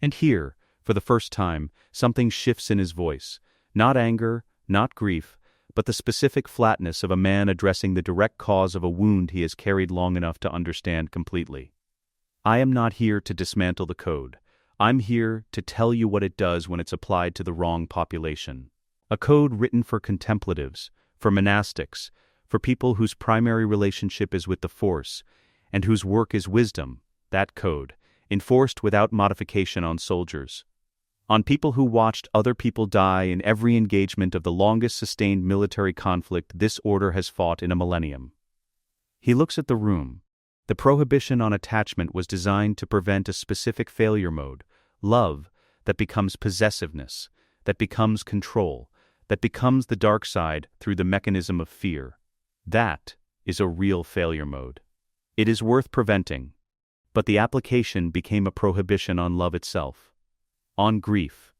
And here, for the first time, something shifts in his voice. Not anger, not grief, but the specific flatness of a man addressing the direct cause of a wound he has carried long enough to understand completely. I am not here to dismantle the code. I'm here to tell you what it does when it's applied to the wrong population. A code written for contemplatives, for monastics, for people whose primary relationship is with the Force, and whose work is wisdom, that code, enforced without modification on soldiers. On people who watched other people die in every engagement of the longest sustained military conflict this order has fought in a millennium. He looks at the room. The prohibition on attachment was designed to prevent a specific failure mode, love, that becomes possessiveness, that becomes control, that becomes the dark side through the mechanism of fear. That is a real failure mode. It is worth preventing. But the application became a prohibition on love itself. On grief.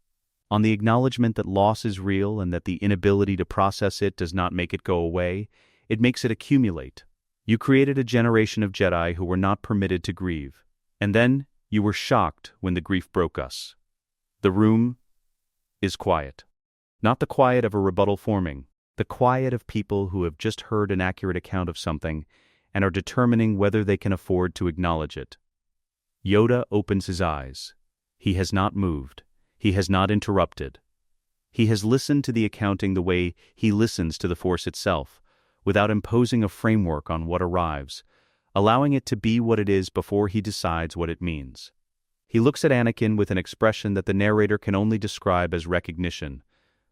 On the acknowledgement that loss is real and that the inability to process it does not make it go away, it makes it accumulate. You created a generation of Jedi who were not permitted to grieve. And then you were shocked when the grief broke us. The room is quiet. Not the quiet of a rebuttal forming, the quiet of people who have just heard an accurate account of something and are determining whether they can afford to acknowledge it. Yoda opens his eyes. He has not moved. He has not interrupted. He has listened to the accounting the way he listens to the Force itself, without imposing a framework on what arrives, allowing it to be what it is before he decides what it means. He looks at Anakin with an expression that the narrator can only describe as recognition,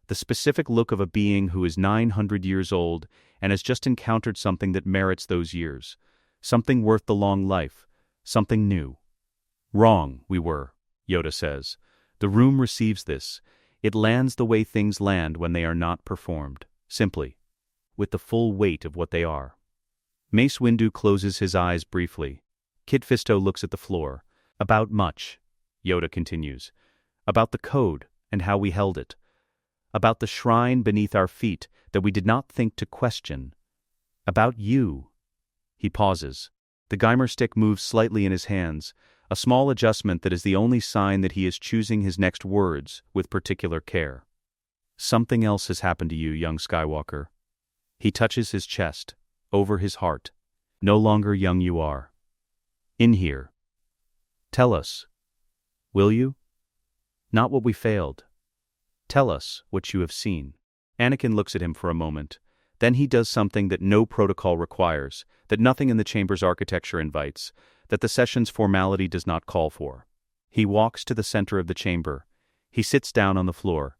the specific look of a being who is 900 years old and has just encountered something that merits those years, something worth the long life, something new. Wrong, we were, Yoda says. The room receives this. It lands the way things land when they are not performed, simply, with the full weight of what they are. Mace Windu closes his eyes briefly. Kit Fisto looks at the floor. About much, Yoda continues. About the code and how we held it. About the shrine beneath our feet that we did not think to question. About you. He pauses. The Geimer stick moves slightly in his hands, a small adjustment that is the only sign that he is choosing his next words with particular care. Something else has happened to you, young Skywalker. He touches his chest, over his heart. No longer young you are. In here. Tell us. Will you? Not what we failed. Tell us what you have seen. Anakin looks at him for a moment. Then he does something that no protocol requires, that nothing in the chamber's architecture invites, that the session's formality does not call for. He walks to the center of the chamber. He sits down on the floor.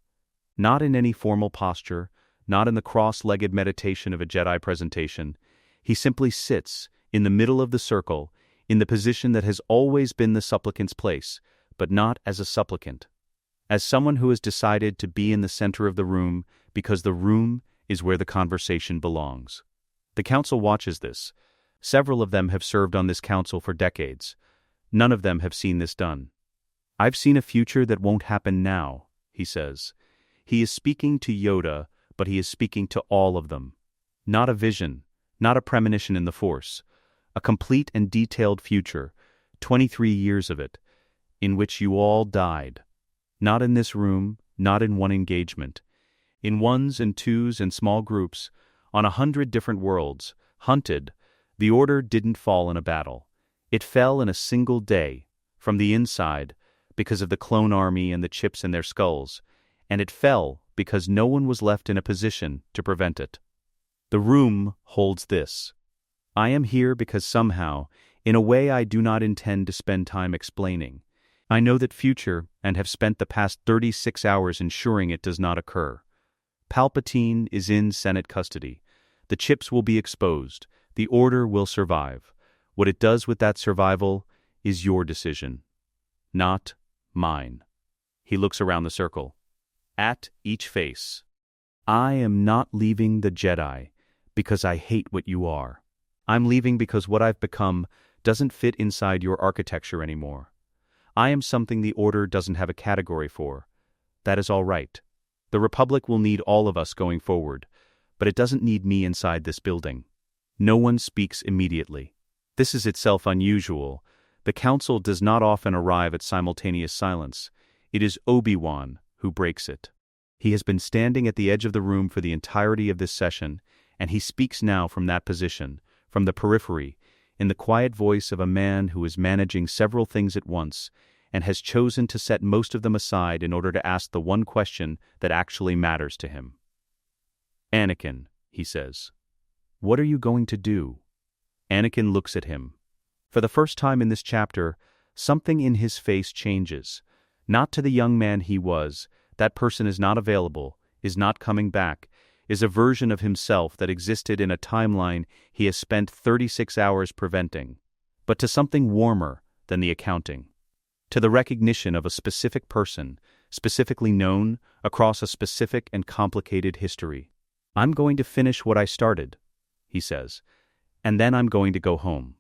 Not in any formal posture, not in the cross-legged meditation of a Jedi presentation. He simply sits, in the middle of the circle, in the position that has always been the supplicant's place, but not as a supplicant. As someone who has decided to be in the center of the room because the room is where the conversation belongs. The council watches this. Several of them have served on this council for decades. None of them have seen this done. I've seen a future that won't happen now, he says. He is speaking to Yoda, but he is speaking to all of them. Not a vision, not a premonition in the Force. A complete and detailed future, 23 years of it, in which you all died. Not in this room, not in one engagement. In ones and twos and small groups, on 100 different worlds, hunted, the Order didn't fall in a battle. It fell in a single day, from the inside, because of the clone army and the chips in their skulls, and it fell because no one was left in a position to prevent it. The room holds this. I am here because somehow, in a way I do not intend to spend time explaining. I know that future and have spent the past 36 hours ensuring it does not occur. Palpatine is in Senate custody. The chips will be exposed. The Order will survive. What it does with that survival is your decision, not mine. He looks around the circle. At each face. I am not leaving the Jedi because I hate what you are. I'm leaving because what I've become doesn't fit inside your architecture anymore. I am something the Order doesn't have a category for. That is all right. The Republic will need all of us going forward, but it doesn't need me inside this building. No one speaks immediately. This is itself unusual. The Council does not often arrive at simultaneous silence. It is Obi-Wan who breaks it. He has been standing at the edge of the room for the entirety of this session, and he speaks now from that position, from the periphery, in the quiet voice of a man who is managing several things at once, and has chosen to set most of them aside in order to ask the one question that actually matters to him. Anakin, he says, what are you going to do? Anakin looks at him. For the first time in this chapter, something in his face changes. Not to the young man he was. That person is not available, is not coming back, is a version of himself that existed in a timeline he has spent 36 hours preventing. But to something warmer than the accounting. To the recognition of a specific person, specifically known across a specific and complicated history. I'm going to finish what I started, he says, and then I'm going to go home.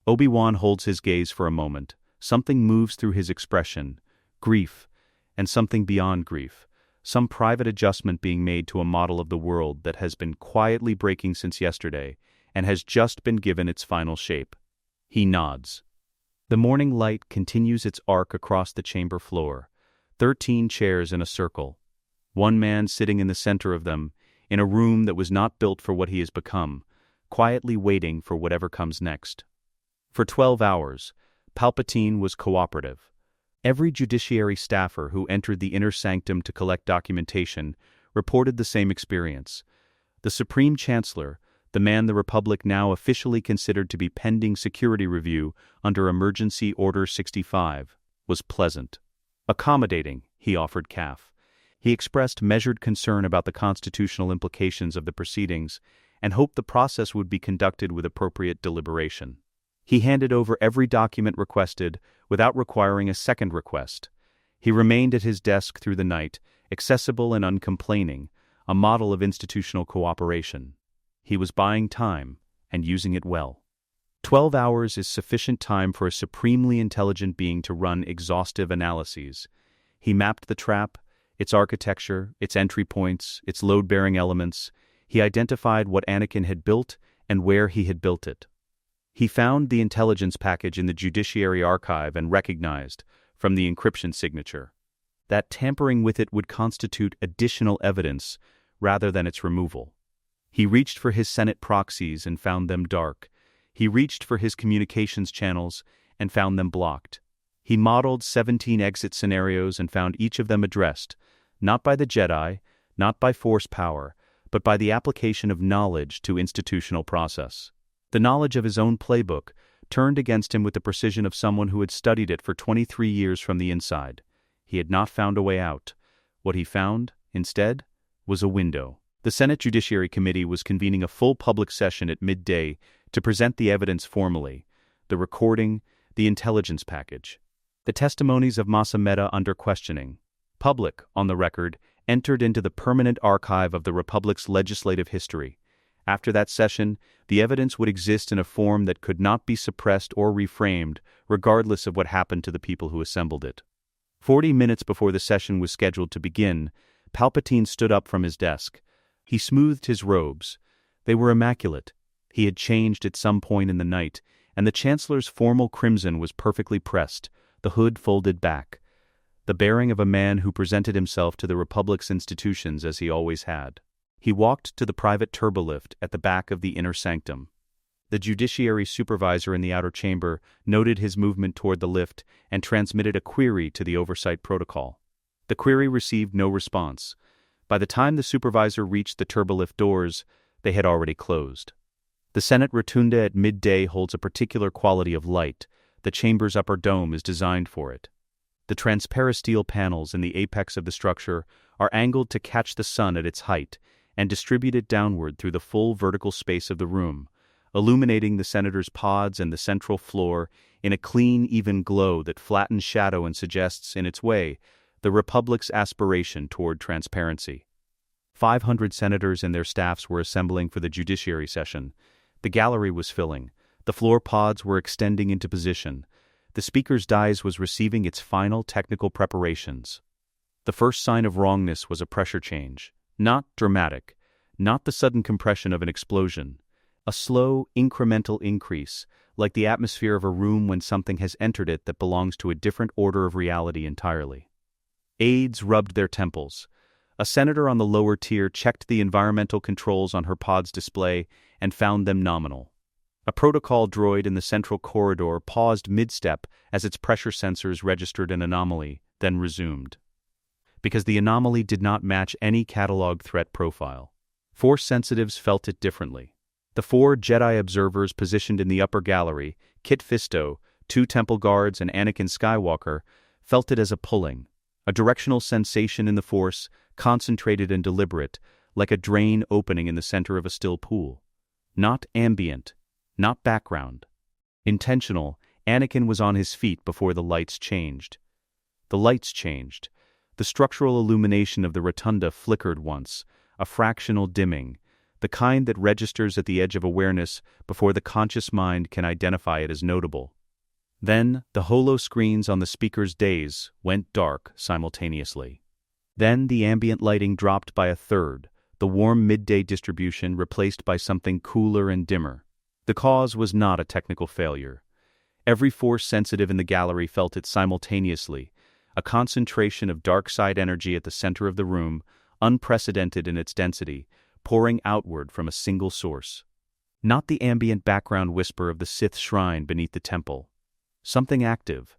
Obi-Wan holds his gaze for a moment. Something moves through his expression, grief, and something beyond grief, some private adjustment being made to a model of the world that has been quietly breaking since yesterday and has just been given its final shape. He nods. The morning light continues its arc across the chamber floor, 13 chairs in a circle, one man sitting in the center of them, in a room that was not built for what he has become, quietly waiting for whatever comes next. For 12 hours, Palpatine was cooperative. Every judiciary staffer who entered the inner sanctum to collect documentation reported the same experience. The Supreme Chancellor, the man the Republic now officially considered to be pending security review under Emergency Order 65, was pleasant. Accommodating, he offered Calf. He expressed measured concern about the constitutional implications of the proceedings and hoped the process would be conducted with appropriate deliberation. He handed over every document requested without requiring a second request. He remained at his desk through the night, accessible and uncomplaining, a model of institutional cooperation. He was buying time and using it well. 12 hours is sufficient time for a supremely intelligent being to run exhaustive analyses. He mapped the trap, its architecture, its entry points, its load-bearing elements. He identified what Anakin had built and where he had built it. He found the intelligence package in the Judiciary Archive and recognized, from the encryption signature, that tampering with it would constitute additional evidence rather than its removal. He reached for his Senate proxies and found them dark. He reached for his communications channels and found them blocked. He modeled 17 exit scenarios and found each of them addressed, not by the Jedi, not by force power, but by the application of knowledge to institutional process. The knowledge of his own playbook turned against him with the precision of someone who had studied it for 23 years from the inside. He had not found a way out. What he found, instead, was a window. The Senate Judiciary Committee was convening a full public session at midday to present the evidence formally, the recording, the intelligence package. The testimonies of Masameda under questioning, public, on the record, entered into the permanent archive of the Republic's legislative history. After that session, the evidence would exist in a form that could not be suppressed or reframed, regardless of what happened to the people who assembled it. 40 minutes before the session was scheduled to begin, Palpatine stood up from his desk. He smoothed his robes. They were immaculate. He had changed at some point in the night, and the Chancellor's formal crimson was perfectly pressed, the hood folded back. The bearing of a man who presented himself to the Republic's institutions as he always had. He walked to the private turbolift at the back of the inner sanctum. The judiciary supervisor in the outer chamber noted his movement toward the lift and transmitted a query to the oversight protocol. The query received no response. By the time the supervisor reached the turbolift doors, they had already closed. The Senate Rotunda at midday holds a particular quality of light. The chamber's upper dome is designed for it. The transparasteel panels in the apex of the structure are angled to catch the sun at its height and distribute it downward through the full vertical space of the room, illuminating the senator's pods and the central floor in a clean, even glow that flattens shadow and suggests, in its way, the Republic's aspiration toward transparency. 500 senators and their staffs were assembling for the judiciary session. The gallery was filling. The floor pods were extending into position. The speaker's dais was receiving its final technical preparations. The first sign of wrongness was a pressure change. Not dramatic, not the sudden compression of an explosion. A slow, incremental increase, like the atmosphere of a room when something has entered it that belongs to a different order of reality entirely. Aides rubbed their temples. A senator on the lower tier checked the environmental controls on her pod's display and found them nominal. A protocol droid in the central corridor paused mid-step as its pressure sensors registered an anomaly, then resumed. Because the anomaly did not match any catalog threat profile. Force sensitives felt it differently. The 4 Jedi observers positioned in the upper gallery, Kit Fisto, 2 temple guards, and Anakin Skywalker, felt it as a pulling, a directional sensation in the Force, concentrated and deliberate, like a drain opening in the center of a still pool. Not ambient, not background. Intentional, Anakin was on his feet before the lights changed. The lights changed. The structural illumination of the rotunda flickered once, a fractional dimming, the kind that registers at the edge of awareness before the conscious mind can identify it as notable. Then, the holo screens on the speaker's dais went dark simultaneously. Then the ambient lighting dropped by a third, the warm midday distribution replaced by something cooler and dimmer. The cause was not a technical failure. Every force sensitive in the gallery felt it simultaneously, a concentration of dark side energy at the center of the room, unprecedented in its density, pouring outward from a single source. Not the ambient background whisper of the Sith shrine beneath the temple. Something active.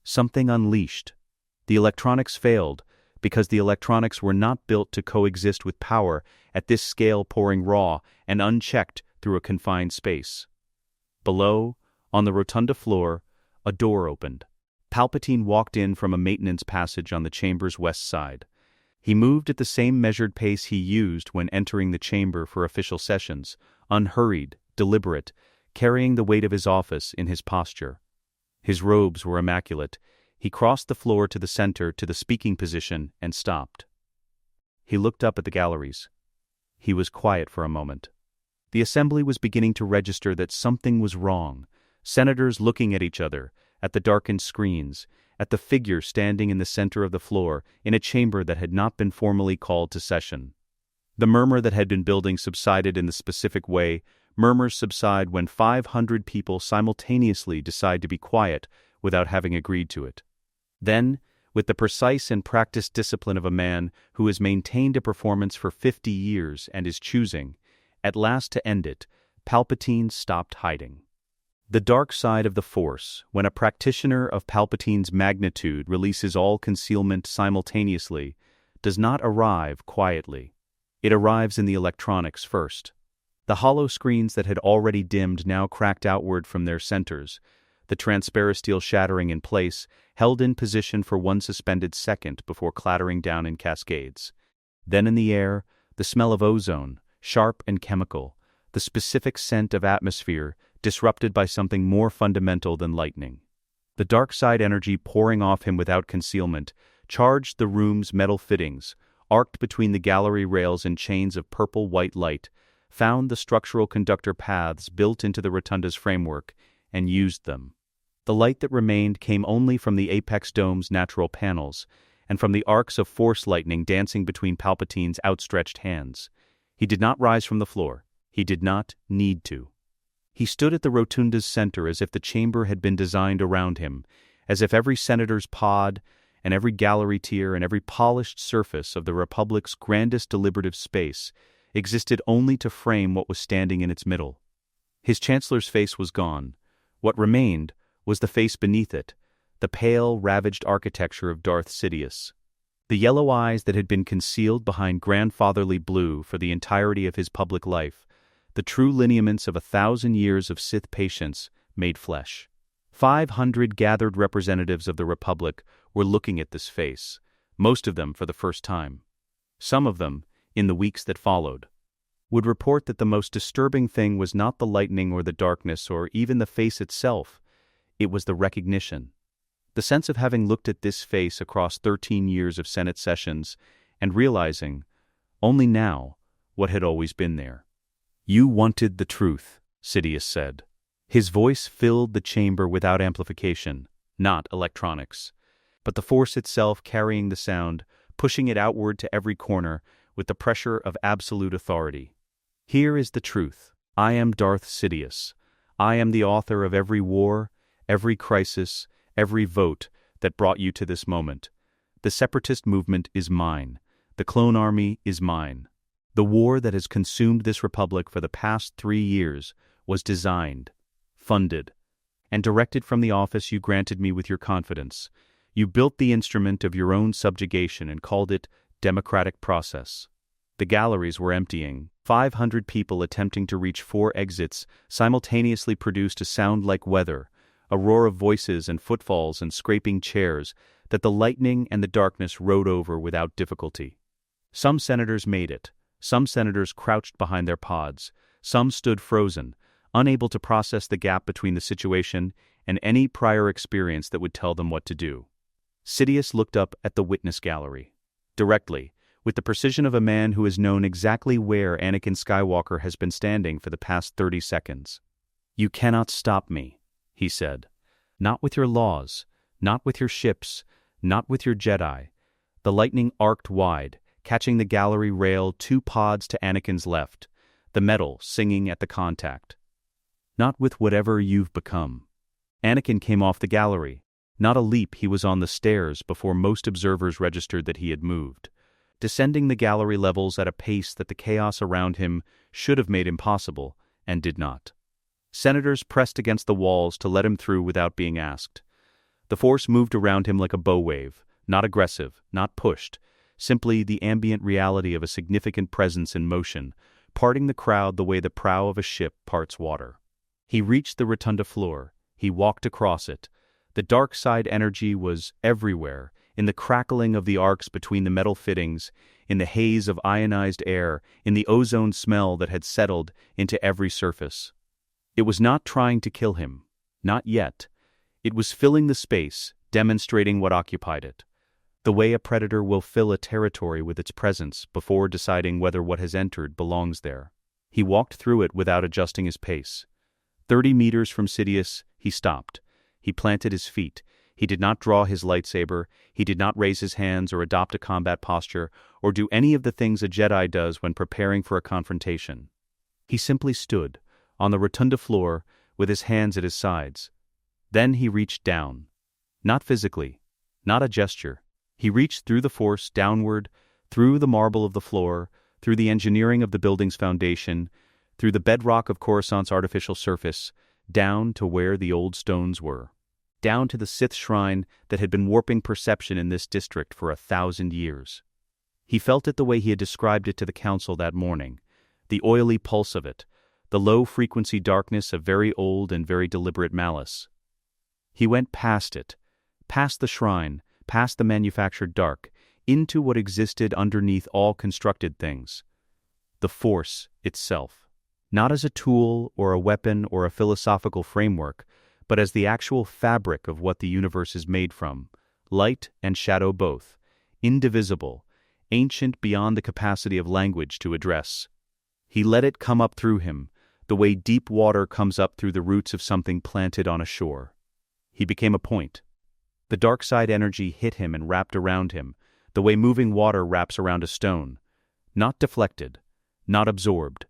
Something unleashed. The electronics failed, because the electronics were not built to coexist with power at this scale, pouring raw and unchecked through a confined space. Below, on the rotunda floor, a door opened. Palpatine walked in from a maintenance passage on the chamber's west side. He moved at the same measured pace he used when entering the chamber for official sessions, unhurried, deliberate, carrying the weight of his office in his posture. His robes were immaculate. He crossed the floor to the center to the speaking position and stopped. He looked up at the galleries. He was quiet for a moment. The assembly was beginning to register that something was wrong. Senators looking at each other, at the darkened screens, at the figure standing in the center of the floor in a chamber that had not been formally called to session. The murmur that had been building subsided in the specific way Murmurs subside when 500 people simultaneously decide to be quiet without having agreed to it. Then, with the precise and practiced discipline of a man who has maintained a performance for 50 years and is choosing, at last to end it, Palpatine stopped hiding. The dark side of the Force, when a practitioner of Palpatine's magnitude releases all concealment simultaneously, does not arrive quietly. It arrives in the electronics first. The hollow screens that had already dimmed now cracked outward from their centers, the transparisteel shattering in place, held in position for one suspended second before clattering down in cascades. Then in the air, the smell of ozone, sharp and chemical, the specific scent of atmosphere, disrupted by something more fundamental than lightning. The dark side energy pouring off him without concealment, charged the room's metal fittings, arced between the gallery rails in chains of purple-white light, found the structural conductor paths built into the rotunda's framework, and used them. The light that remained came only from the apex dome's natural panels, and from the arcs of force lightning dancing between Palpatine's outstretched hands. He did not rise from the floor. He did not need to. He stood at the rotunda's center as if the chamber had been designed around him, as if every senator's pod, and every gallery tier, and every polished surface of the Republic's grandest deliberative space existed only to frame what was standing in its middle. His chancellor's face was gone. What remained was the face beneath it, the pale, ravaged architecture of Darth Sidious. The yellow eyes that had been concealed behind grandfatherly blue for the entirety of his public life, the true lineaments of 1,000 years of Sith patience, made flesh. 500 gathered representatives of the Republic were looking at this face, most of them for the first time. Some of them, in the weeks that followed, would report that the most disturbing thing was not the lightning or the darkness or even the face itself, it was the recognition. The sense of having looked at this face across 13 years of Senate sessions and realizing, only now, what had always been there. "You wanted the truth," Sidious said. His voice filled the chamber without amplification, not electronics, but the Force itself carrying the sound, pushing it outward to every corner with the pressure of absolute authority. "Here is the truth. I am Darth Sidious. I am the author of every war, every crisis, every vote that brought you to this moment. The separatist movement is mine. The clone army is mine. The war that has consumed this republic for the past 3 years was designed, funded, and directed from the office you granted me with your confidence. You built the instrument of your own subjugation and called it democratic process." The galleries were emptying. 500 people attempting to reach 4 exits simultaneously produced a sound like weather, a roar of voices and footfalls and scraping chairs that the lightning and the darkness rode over without difficulty. Some senators made it. Some senators crouched behind their pods. Some stood frozen, unable to process the gap between the situation and any prior experience that would tell them what to do. Sidious looked up at the witness gallery. Directly, with the precision of a man who has known exactly where Anakin Skywalker has been standing for the past 30 seconds. "You cannot stop me," he said. "Not with your laws, not with your ships, not with your Jedi." The lightning arced wide, catching the gallery rail 2 pods to Anakin's left, the metal singing at the contact. "Not with whatever you've become." Anakin came off the gallery. Not a leap, he was on the stairs before most observers registered that he had moved, descending the gallery levels at a pace that the chaos around him should have made impossible, and did not. Senators pressed against the walls to let him through without being asked. The Force moved around him like a bow wave, not aggressive, not pushed, simply the ambient reality of a significant presence in motion, parting the crowd the way the prow of a ship parts water. He reached the rotunda floor. He walked across it. The dark side energy was everywhere, in the crackling of the arcs between the metal fittings, in the haze of ionized air, in the ozone smell that had settled into every surface. It was not trying to kill him. Not yet. It was filling the space, demonstrating what occupied it. The way a predator will fill a territory with its presence before deciding whether what has entered belongs there. He walked through it without adjusting his pace. 30 meters from Sidious, he stopped. He planted his feet. He did not draw his lightsaber. He did not raise his hands or adopt a combat posture or do any of the things a Jedi does when preparing for a confrontation. He simply stood, on the rotunda floor, with his hands at his sides. Then he reached down. Not physically, not a gesture. He reached through the Force, downward, through the marble of the floor, through the engineering of the building's foundation, through the bedrock of Coruscant's artificial surface, down to where the old stones were. Down to the Sith shrine that had been warping perception in this district for 1,000 years. He felt it the way he had described it to the Council that morning, the oily pulse of it, the low-frequency darkness of very old and very deliberate malice. He went past it, past the shrine, past the manufactured dark, into what existed underneath all constructed things. The Force itself. Not as a tool or a weapon or a philosophical framework, but as the actual fabric of what the universe is made from, light and shadow both, indivisible, ancient beyond the capacity of language to address. He let it come up through him, the way deep water comes up through the roots of something planted on a shore. He became a point. The dark side energy hit him and wrapped around him, the way moving water wraps around a stone. Not deflected, not absorbed,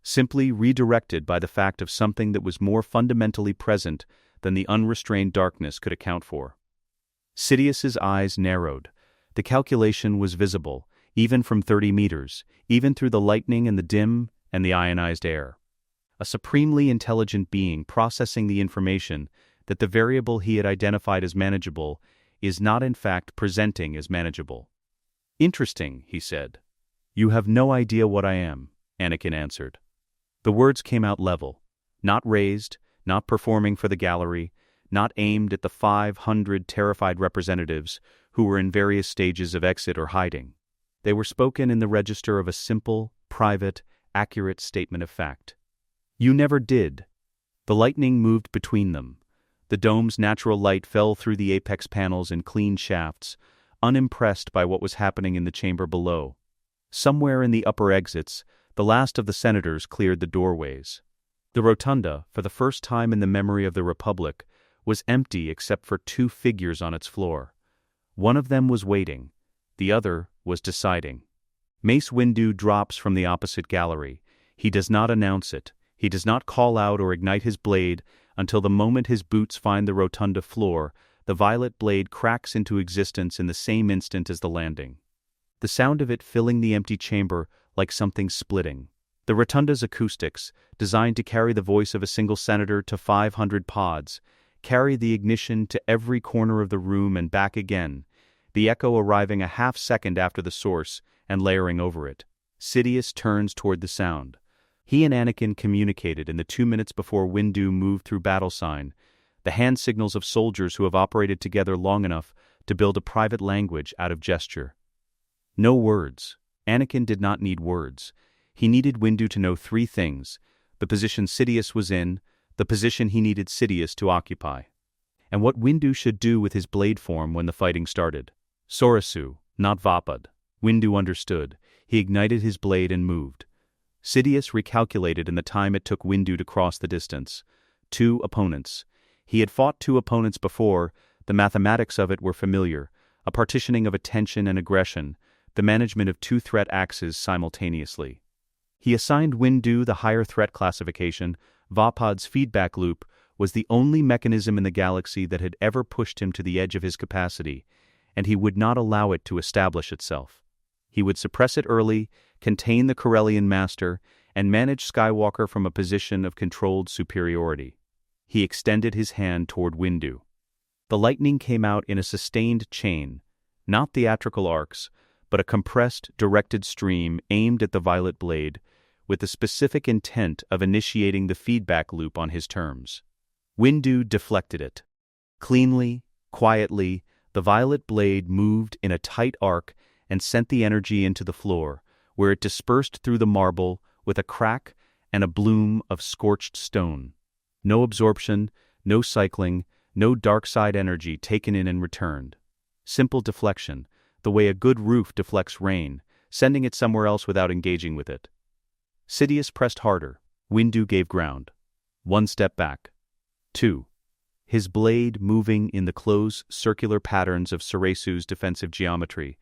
simply redirected by the fact of something that was more fundamentally present than the unrestrained darkness could account for. Sidious's eyes narrowed. The calculation was visible, even from 30 meters, even through the lightning and the dim and the ionized air. A supremely intelligent being processing the information that the variable he had identified as manageable is not in fact presenting as manageable. "Interesting," he said. "You have no idea what I am," Anakin answered. The words came out level, not raised, not performing for the gallery, not aimed at the 500 terrified representatives who were in various stages of exit or hiding. They were spoken in the register of a simple, private, accurate statement of fact. "You never did." The lightning moved between them. The dome's natural light fell through the apex panels in clean shafts, unimpressed by what was happening in the chamber below. Somewhere in the upper exits, the last of the senators cleared the doorways. The rotunda, for the first time in the memory of the Republic, was empty except for 2 figures on its floor. One of them was waiting, the other was deciding. Mace Windu drops from the opposite gallery. He does not announce it. He does not call out or ignite his blade until the moment his boots find the rotunda floor, the violet blade cracks into existence in the same instant as the landing. The sound of it filling the empty chamber like something splitting. The rotunda's acoustics, designed to carry the voice of a single senator to 500 pods, carry the ignition to every corner of the room and back again, the echo arriving a half-second after the source and layering over it. Sidious turns toward the sound. He and Anakin communicated in the 2 minutes before Windu moved through battle sign, the hand signals of soldiers who have operated together long enough to build a private language out of gesture. No words. Anakin did not need words. He needed Windu to know 3 things: the position Sidious was in, the position he needed Sidious to occupy, and what Windu should do with his blade form when the fighting started. Sorasu, not Vapad. Windu understood. He ignited his blade and moved. Sidious recalculated in the time it took Windu to cross the distance. 2 opponents. He had fought 2 opponents before. The mathematics of it were familiar. A partitioning of attention and aggression. The management of 2 threat axes simultaneously. He assigned Windu the higher threat classification. Vapad's feedback loop was the only mechanism in the galaxy that had ever pushed him to the edge of his capacity, and he would not allow it to establish itself. He would suppress it early, contain the Corellian Master, and manage Skywalker from a position of controlled superiority. He extended his hand toward Windu. The lightning came out in a sustained chain, not theatrical arcs, but a compressed, directed stream aimed at the violet blade, with the specific intent of initiating the feedback loop on his terms. Windu deflected it. Cleanly, quietly, the violet blade moved in a tight arc and sent the energy into the floor, where it dispersed through the marble with a crack and a bloom of scorched stone. No absorption, no cycling, no dark side energy taken in and returned. Simple deflection, the way a good roof deflects rain, sending it somewhere else without engaging with it. Sidious pressed harder. Windu gave ground. 1 step back. 2. His blade moving in the close, circular patterns of Sorasu's defensive geometry.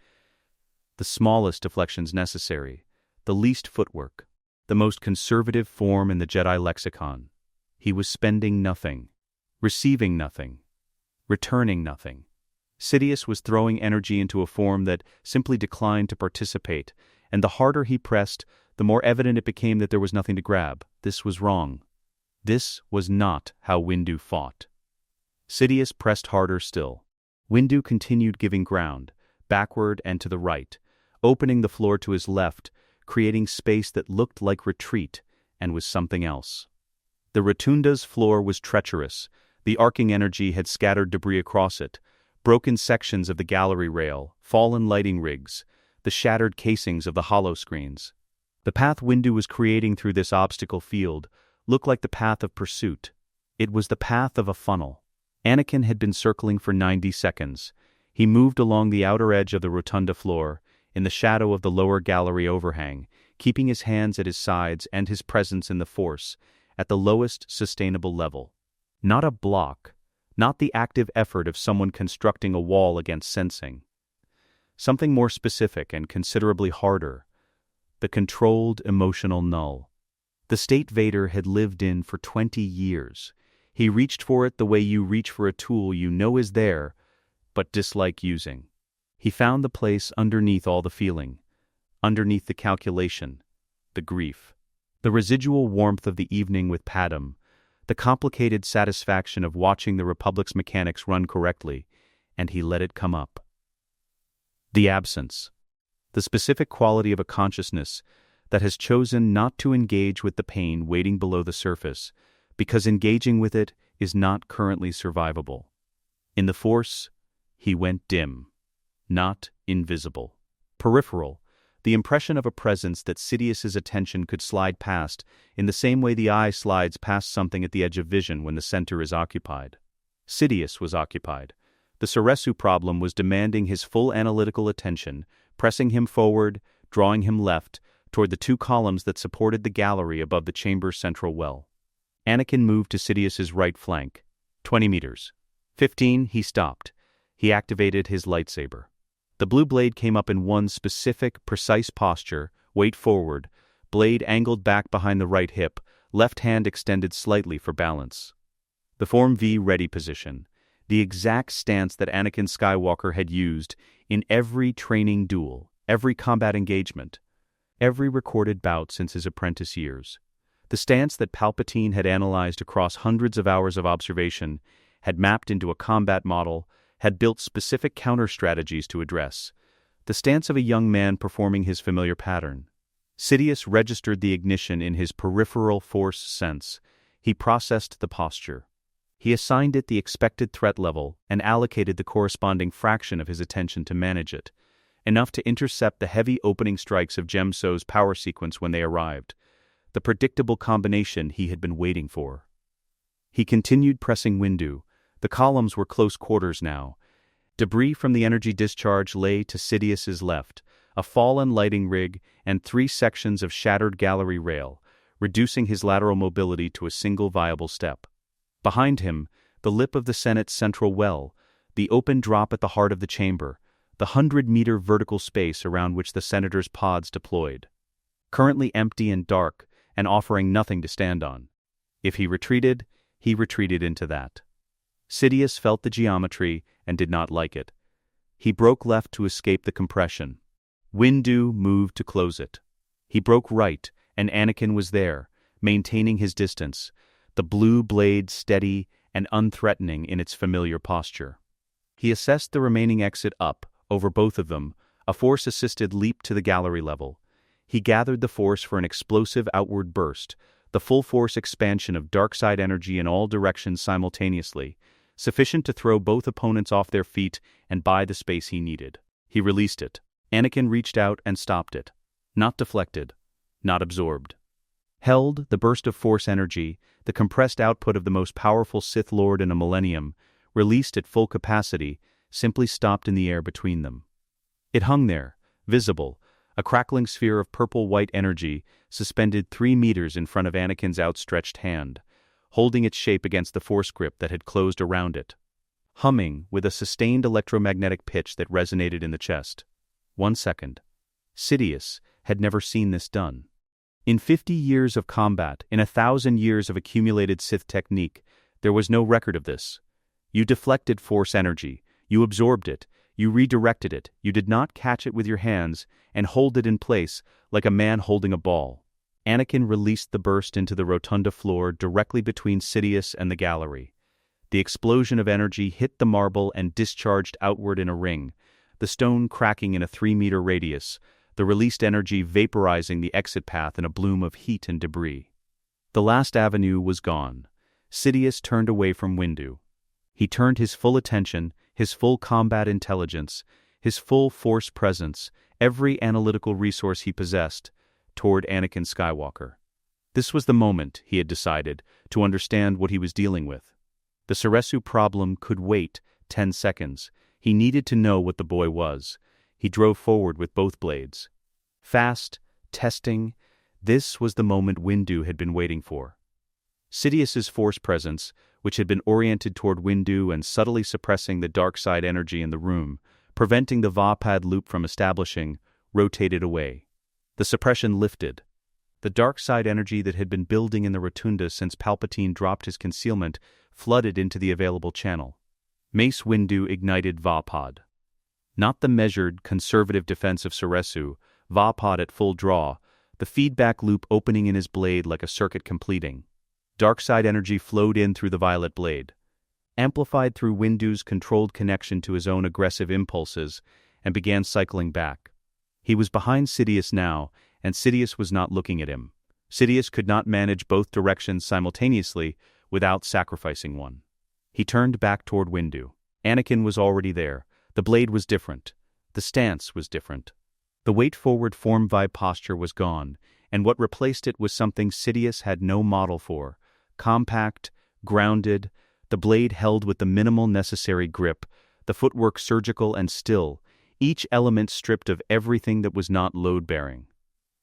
The smallest deflections necessary, the least footwork. the most conservative form in the Jedi lexicon. He was spending nothing, receiving nothing, returning nothing. Sidious was throwing energy into a form that simply declined to participate, and the harder he pressed, the more evident it became that there was nothing to grab. This was wrong. This was not how Windu fought. Sidious pressed harder still. Windu continued giving ground, backward and to the right, opening the floor to his left, creating space that looked like retreat and was something else. The rotunda's floor was treacherous. The arcing energy had scattered debris across it, broken sections of the gallery rail, fallen lighting rigs, the shattered casings of the hollow screens. The path Windu was creating through this obstacle field looked like the path of pursuit. It was the path of a funnel. Anakin had been circling for 90 seconds. He moved along the outer edge of the rotunda floor, in the shadow of the lower gallery overhang, keeping his hands at his sides and his presence in the Force at the lowest sustainable level. Not a block, not the active effort of someone constructing a wall against sensing. Something more specific and considerably harder, the controlled emotional null. The state Vader had lived in for 20 years. He reached for it the way you reach for a tool you know is there, but dislike using. He found the place underneath all the feeling, underneath the calculation, the grief, the residual warmth of the evening with Padmé, the complicated satisfaction of watching the Republic's mechanics run correctly, and he let it come up. The absence, the specific quality of a consciousness that has chosen not to engage with the pain waiting below the surface, because engaging with it is not currently survivable. In the Force, he went dim, not invisible. Peripheral, the impression of a presence that Sidious's attention could slide past in the same way the eye slides past something at the edge of vision when the center is occupied. Sidious was occupied. The Ceresu problem was demanding his full analytical attention, pressing him forward, drawing him left, toward the two columns that supported the gallery above the chamber's central well. Anakin moved to Sidious's right flank. 20 meters. 15, he stopped. He activated his lightsaber. The blue blade came up in one specific, precise posture, weight forward, blade angled back behind the right hip, left hand extended slightly for balance. The Form V ready position, the exact stance that Anakin Skywalker had used in every training duel, every combat engagement, every recorded bout since his apprentice years. The stance that Palpatine had analyzed across hundreds of hours of observation, had mapped into a combat model, had built specific counter-strategies to address. The stance of a young man performing his familiar pattern. Sidious registered the ignition in his peripheral Force sense. He processed the posture. He assigned it the expected threat level and allocated the corresponding fraction of his attention to manage it, enough to intercept the heavy opening strikes of Gemso's power sequence when they arrived, the predictable combination he had been waiting for. He continued pressing Windu. The columns were close quarters now. Debris from the energy discharge lay to Sidious's left, a fallen lighting rig and 3 sections of shattered gallery rail, reducing his lateral mobility to a single viable step. Behind him, the lip of the Senate's central well, the open drop at the heart of the chamber, the 100-meter vertical space around which the Senator's pods deployed. Currently empty and dark, and offering nothing to stand on. If he retreated into that. Sidious felt the geometry and did not like it. He broke left to escape the compression. Windu moved to close it. He broke right, and Anakin was there, maintaining his distance, the blue blade steady and unthreatening in its familiar posture. He assessed the remaining exit up, over both of them, a Force-assisted leap to the gallery level. He gathered the Force for an explosive outward burst, the full Force expansion of dark side energy in all directions simultaneously, sufficient to throw both opponents off their feet and buy the space he needed. He released it. Anakin reached out and stopped it. Not deflected. Not absorbed. Held, the burst of Force energy, the compressed output of the most powerful Sith Lord in a millennium, released at full capacity, simply stopped in the air between them. It hung there, visible, a crackling sphere of purple-white energy suspended 3 meters in front of Anakin's outstretched hand, holding its shape against the Force grip that had closed around it, humming with a sustained electromagnetic pitch that resonated in the chest. 1 second. Sidious had never seen this done. In 50 years of combat, in 1,000 years of accumulated Sith technique, there was no record of this. You deflected Force energy, you absorbed it, you redirected it, you did not catch it with your hands and hold it in place like a man holding a ball. Anakin released the burst into the rotunda floor directly between Sidious and the gallery. The explosion of energy hit the marble and discharged outward in a ring, the stone cracking in a 3-meter radius, the released energy vaporizing the exit path in a bloom of heat and debris. The last avenue was gone. Sidious turned away from Windu. He turned his full attention, his full combat intelligence, his full Force presence, every analytical resource he possessed, toward Anakin Skywalker. This was the moment, he had decided, to understand what he was dealing with. The Ceresu problem could wait 10 seconds. He needed to know what the boy was. He drove forward with both blades. Fast, testing, this was the moment Windu had been waiting for. Sidious's Force presence, which had been oriented toward Windu and subtly suppressing the dark side energy in the room, preventing the Vapad loop from establishing, rotated away. The suppression lifted. The dark side energy that had been building in the rotunda since Palpatine dropped his concealment flooded into the available channel. Mace Windu ignited Vapad. Not the measured, conservative defense of Ceresu, Vapad at full draw, the feedback loop opening in his blade like a circuit completing. Dark side energy flowed in through the violet blade, amplified through Windu's controlled connection to his own aggressive impulses, and began cycling back. He was behind Sidious now, and Sidious was not looking at him. Sidious could not manage both directions simultaneously without sacrificing one. He turned back toward Windu. Anakin was already there. The blade was different. The stance was different. The weight-forward form vibe posture was gone, and what replaced it was something Sidious had no model for. Compact, grounded, the blade held with the minimal necessary grip, the footwork surgical and still, each element stripped of everything that was not load-bearing.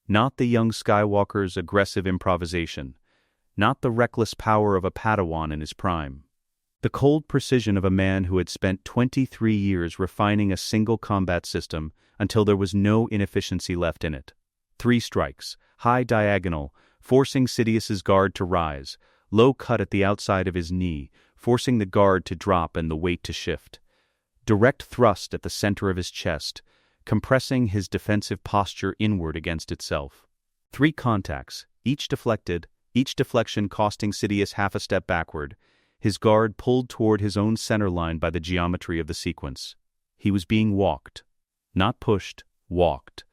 Not the young Skywalker's aggressive improvisation. Not the reckless power of a Padawan in his prime. The cold precision of a man who had spent 23 years refining a single combat system until there was no inefficiency left in it. 3 strikes, high diagonal, forcing Sidious's guard to rise, low cut at the outside of his knee, forcing the guard to drop and the weight to shift. Direct thrust at the center of his chest, compressing his defensive posture inward against itself. 3 contacts, each deflected, each deflection costing Sidious half a step backward, his guard pulled toward his own center line by the geometry of the sequence. He was being walked. Not pushed, walked.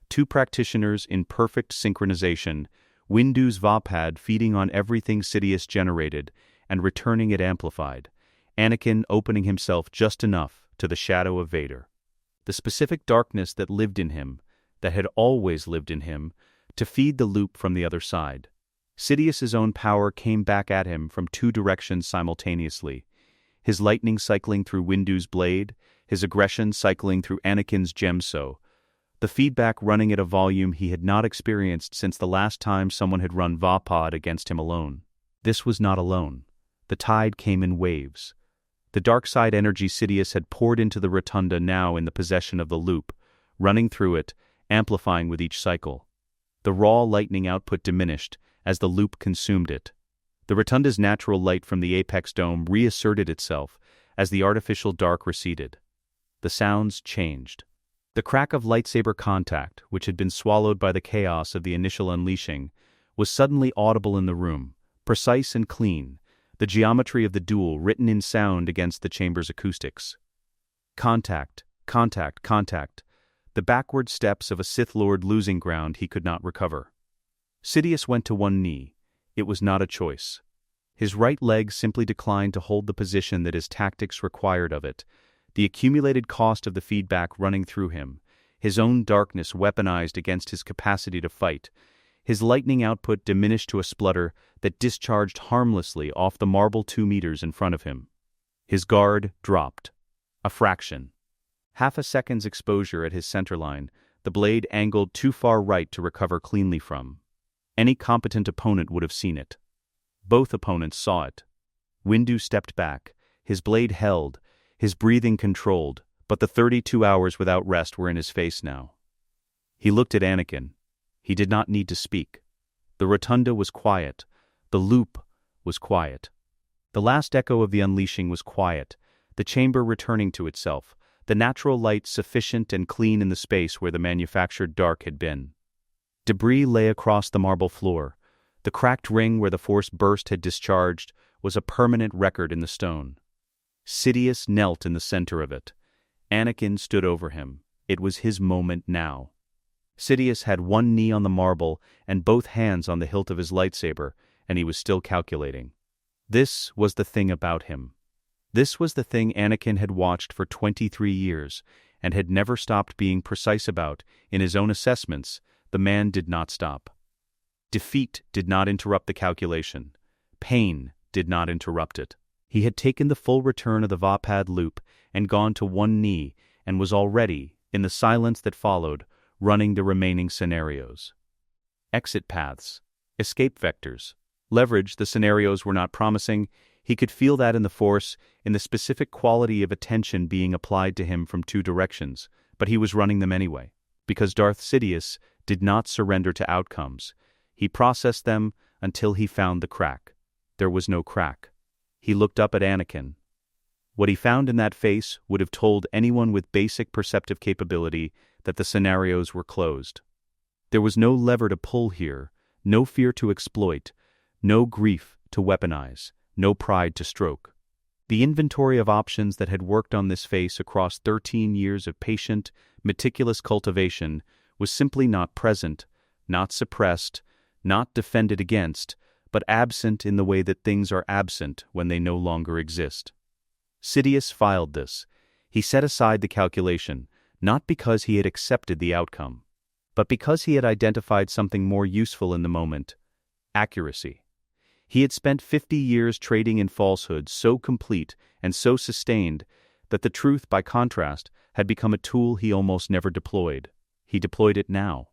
2 practitioners in perfect synchronization, Windu's Vapad feeding on everything Sidious generated and returning it amplified, Anakin opening himself just enough to the shadow of Vader. The specific darkness that lived in him, that had always lived in him, to feed the loop from the other side. Sidious's own power came back at him from 2 directions simultaneously, his lightning cycling through Windu's blade, his aggression cycling through Anakin's gemso, the feedback running at a volume he had not experienced since the last time someone had run Vapad against him alone. This was not alone. The tide came in waves. The dark side energy Sidious had poured into the rotunda now in the possession of the loop, running through it, amplifying with each cycle. The raw lightning output diminished as the loop consumed it. The rotunda's natural light from the apex dome reasserted itself as the artificial dark receded. The sounds changed. The crack of lightsaber contact, which had been swallowed by the chaos of the initial unleashing, was suddenly audible in the room, precise and clean, the geometry of the duel written in sound against the chamber's acoustics. Contact, contact, contact, the backward steps of a Sith Lord losing ground he could not recover. Sidious went to one knee. It was not a choice. His right leg simply declined to hold the position that his tactics required of it, the accumulated cost of the feedback running through him, his own darkness weaponized against his capacity to fight, his lightning output diminished to a splutter that discharged harmlessly off the marble 2 meters in front of him. His guard dropped. A fraction. Half a second's exposure at his centerline, the blade angled too far right to recover cleanly from. Any competent opponent would have seen it. Both opponents saw it. Windu stepped back, his blade held, his breathing controlled, but the 32 hours without rest were in his face now. He looked at Anakin. He did not need to speak. The rotunda was quiet. The loop was quiet. The last echo of the unleashing was quiet, the chamber returning to itself, the natural light sufficient and clean in the space where the manufactured dark had been. Debris lay across the marble floor. The cracked ring where the Force burst had discharged was a permanent record in the stone. Sidious knelt in the center of it. Anakin stood over him. It was his moment now. Sidious had one knee on the marble and both hands on the hilt of his lightsaber, and he was still calculating. This was the thing about him. This was the thing Anakin had watched for 23 years, and had never stopped being precise about. In his own assessments, the man did not stop. Defeat did not interrupt the calculation. Pain did not interrupt it. He had taken the full return of the Vapad loop and gone to one knee, and was already, in the silence that followed, running the remaining scenarios. Exit paths. Escape vectors. Leverage. The scenarios were not promising. He could feel that in the Force, in the specific quality of attention being applied to him from two directions, but he was running them anyway. Because Darth Sidious did not surrender to outcomes. He processed them until he found the crack. There was no crack. He looked up at Anakin. What he found in that face would have told anyone with basic perceptive capability that the scenarios were closed. There was no lever to pull here, no fear to exploit, no grief to weaponize, no pride to stroke. The inventory of options that had worked on this face across 13 years of patient, meticulous cultivation was simply not present, not suppressed, not defended against, but absent in the way that things are absent when they no longer exist. Sidious filed this. He set aside the calculation, not because he had accepted the outcome, but because he had identified something more useful in the moment: accuracy. He had spent 50 years trading in falsehood so complete and so sustained that the truth, by contrast, had become a tool he almost never deployed. He deployed it now.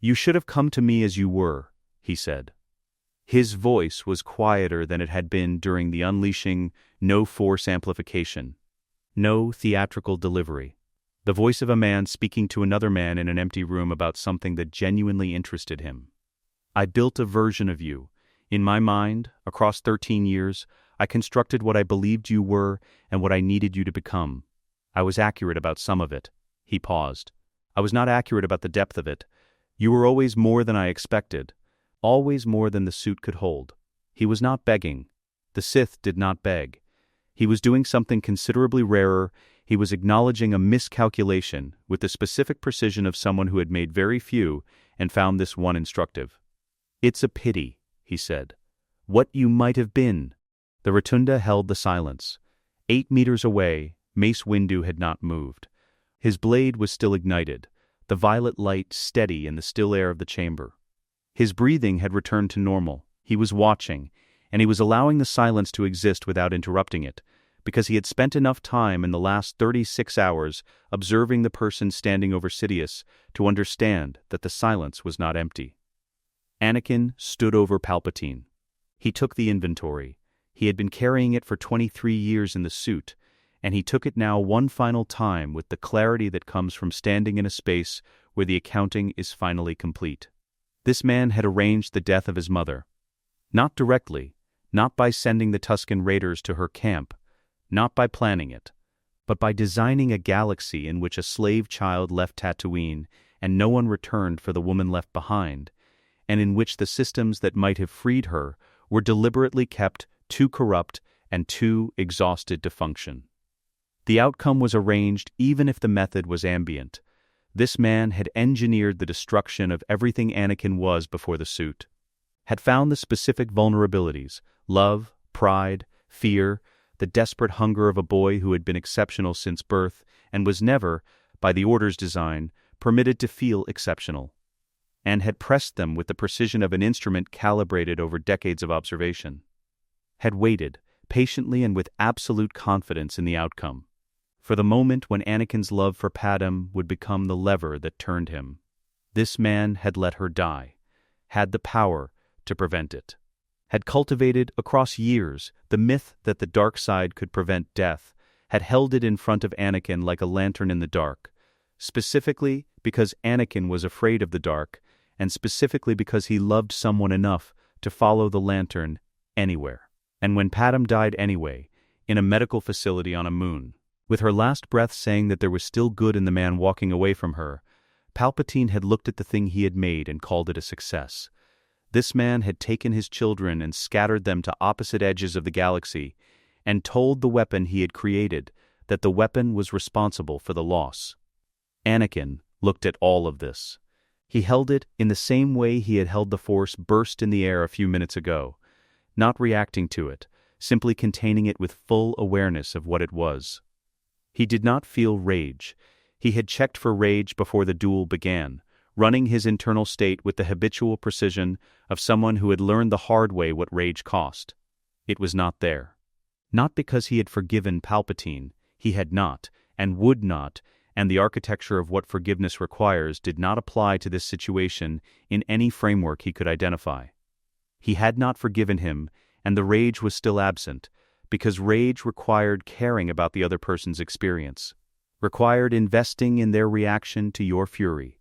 "You should have come to me as you were," he said. His voice was quieter than it had been during the unleashing, no force amplification, no theatrical delivery. The voice of a man speaking to another man in an empty room about something that genuinely interested him. "I built a version of you. In my mind, across 13 years, I constructed what I believed you were and what I needed you to become. I was accurate about some of it." He paused. "I was not accurate about the depth of it. You were always more than I expected. Always more than the suit could hold." He was not begging. The Sith did not beg. He was doing something considerably rarer. He was acknowledging a miscalculation with the specific precision of someone who had made very few and found this one instructive. "It's a pity," he said. "What you might have been." The rotunda held the silence. 8 meters away, Mace Windu had not moved. His blade was still ignited, the violet light steady in the still air of the chamber. His breathing had returned to normal. He was watching, and he was allowing the silence to exist without interrupting it, because he had spent enough time in the last 36 hours observing the person standing over Sidious to understand that the silence was not empty. Anakin stood over Palpatine. He took the inventory. He had been carrying it for 23 years in the suit, and he took it now one final time with the clarity that comes from standing in a space where the accounting is finally complete. This man had arranged the death of his mother. Not directly, not by sending the Tusken Raiders to her camp, not by planning it, but by designing a galaxy in which a slave child left Tatooine and no one returned for the woman left behind, and in which the systems that might have freed her were deliberately kept too corrupt and too exhausted to function. The outcome was arranged even if the method was ambient. This man had engineered the destruction of everything Anakin was before the suit, had found the specific vulnerabilities: love, pride, fear, the desperate hunger of a boy who had been exceptional since birth and was never, by the Order's design, permitted to feel exceptional, and had pressed them with the precision of an instrument calibrated over decades of observation, had waited, patiently and with absolute confidence in the outcome, for the moment when Anakin's love for Padmé would become the lever that turned him. This man had let her die, had the power to prevent it, had cultivated across years the myth that the dark side could prevent death, had held it in front of Anakin like a lantern in the dark, specifically because Anakin was afraid of the dark and specifically because he loved someone enough to follow the lantern anywhere. And when Padmé died anyway, in a medical facility on a moon, with her last breath saying that there was still good in the man walking away from her, Palpatine had looked at the thing he had made and called it a success. This man had taken his children and scattered them to opposite edges of the galaxy, and told the weapon he had created that the weapon was responsible for the loss. Anakin looked at all of this. He held it in the same way he had held the Force burst in the air a few minutes ago, not reacting to it, simply containing it with full awareness of what it was. He did not feel rage. He had checked for rage before the duel began, running his internal state with the habitual precision of someone who had learned the hard way what rage cost. It was not there. Not because he had forgiven Palpatine. He had not, and would not, and the architecture of what forgiveness requires did not apply to this situation in any framework he could identify. He had not forgiven him, and the rage was still absent, because rage required caring about the other person's experience, required investing in their reaction to your fury,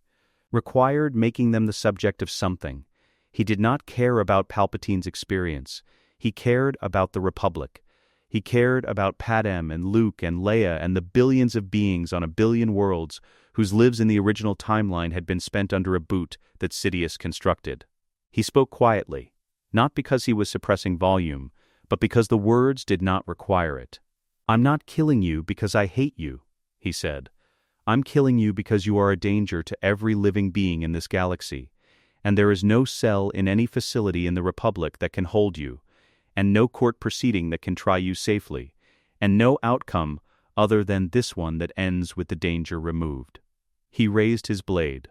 required making them the subject of something. He did not care about Palpatine's experience. He cared about the Republic. He cared about Padmé and Luke and Leia and the billions of beings on a billion worlds whose lives in the original timeline had been spent under a boot that Sidious constructed. He spoke quietly, not because he was suppressing volume, but because the words did not require it. "I'm not killing you because I hate you," he said. "I'm killing you because you are a danger to every living being in this galaxy, and there is no cell in any facility in the Republic that can hold you, and no court proceeding that can try you safely, and no outcome other than this one that ends with the danger removed." He raised his blade.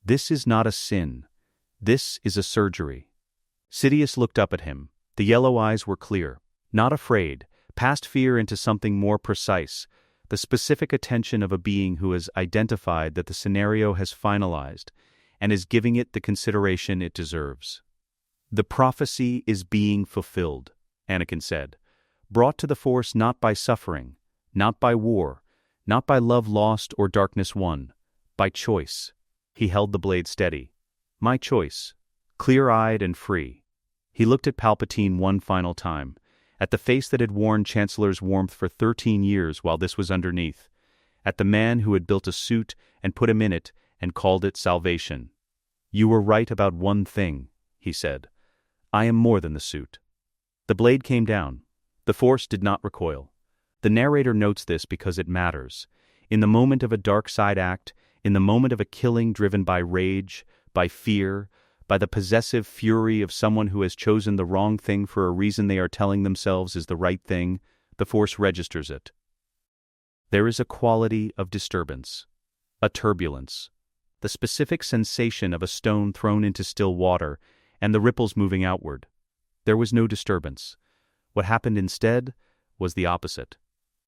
"This is not a sin. This is a surgery." Sidious looked up at him. The yellow eyes were clear, not afraid, past fear into something more precise, the specific attention of a being who has identified that the scenario has finalized and is giving it the consideration it deserves. "The prophecy is being fulfilled," Anakin said, "brought to the Force not by suffering, not by war, not by love lost or darkness won, by choice." He held the blade steady. "My choice, clear-eyed and free." He looked at Palpatine one final time, at the face that had worn Chancellor's warmth for 13 years while this was underneath, at the man who had built a suit and put him in it and called it salvation. "You were right about one thing," he said. "I am more than the suit." The blade came down. The Force did not recoil. The narrator notes this because it matters. In the moment of a dark side act, in the moment of a killing driven by rage, by fear, by the possessive fury of someone who has chosen the wrong thing for a reason they are telling themselves is the right thing, the Force registers it. There is a quality of disturbance, a turbulence, the specific sensation of a stone thrown into still water and the ripples moving outward. There was no disturbance. What happened instead was the opposite.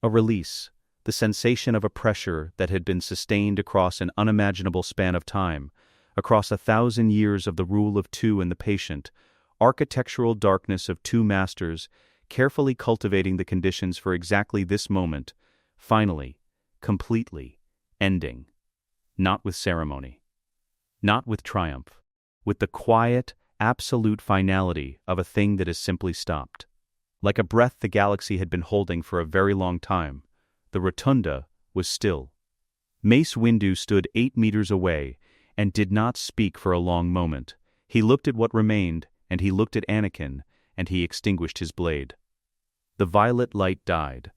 A release, the sensation of a pressure that had been sustained across an unimaginable span of time, across 1,000 years of the rule of two and the patient, architectural darkness of two masters, carefully cultivating the conditions for exactly this moment, finally, completely, ending. Not with ceremony. Not with triumph. With the quiet, absolute finality of a thing that is simply stopped. Like a breath the galaxy had been holding for a very long time, the rotunda was still. Mace Windu stood 8 meters away and did not speak for a long moment. He looked at what remained, and he looked at Anakin, and he extinguished his blade. The violet light died.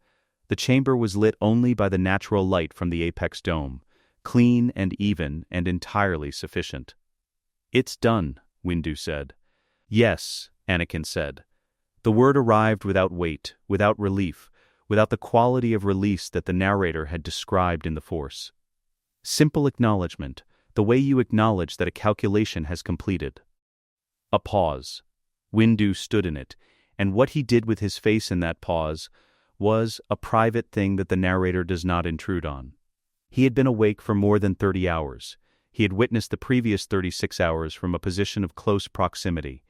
The chamber was lit only by the natural light from the apex dome, clean and even and entirely sufficient. "It's done," Windu said. "Yes," Anakin said. The word arrived without weight, without relief, without the quality of release that the narrator had described in the Force. Simple acknowledgement, the way you acknowledge that a calculation has completed. A pause. Windu stood in it, and what he did with his face in that pause was a private thing that the narrator does not intrude on. He had been awake for more than 30 hours. He had witnessed the previous 36 hours from a position of close proximity.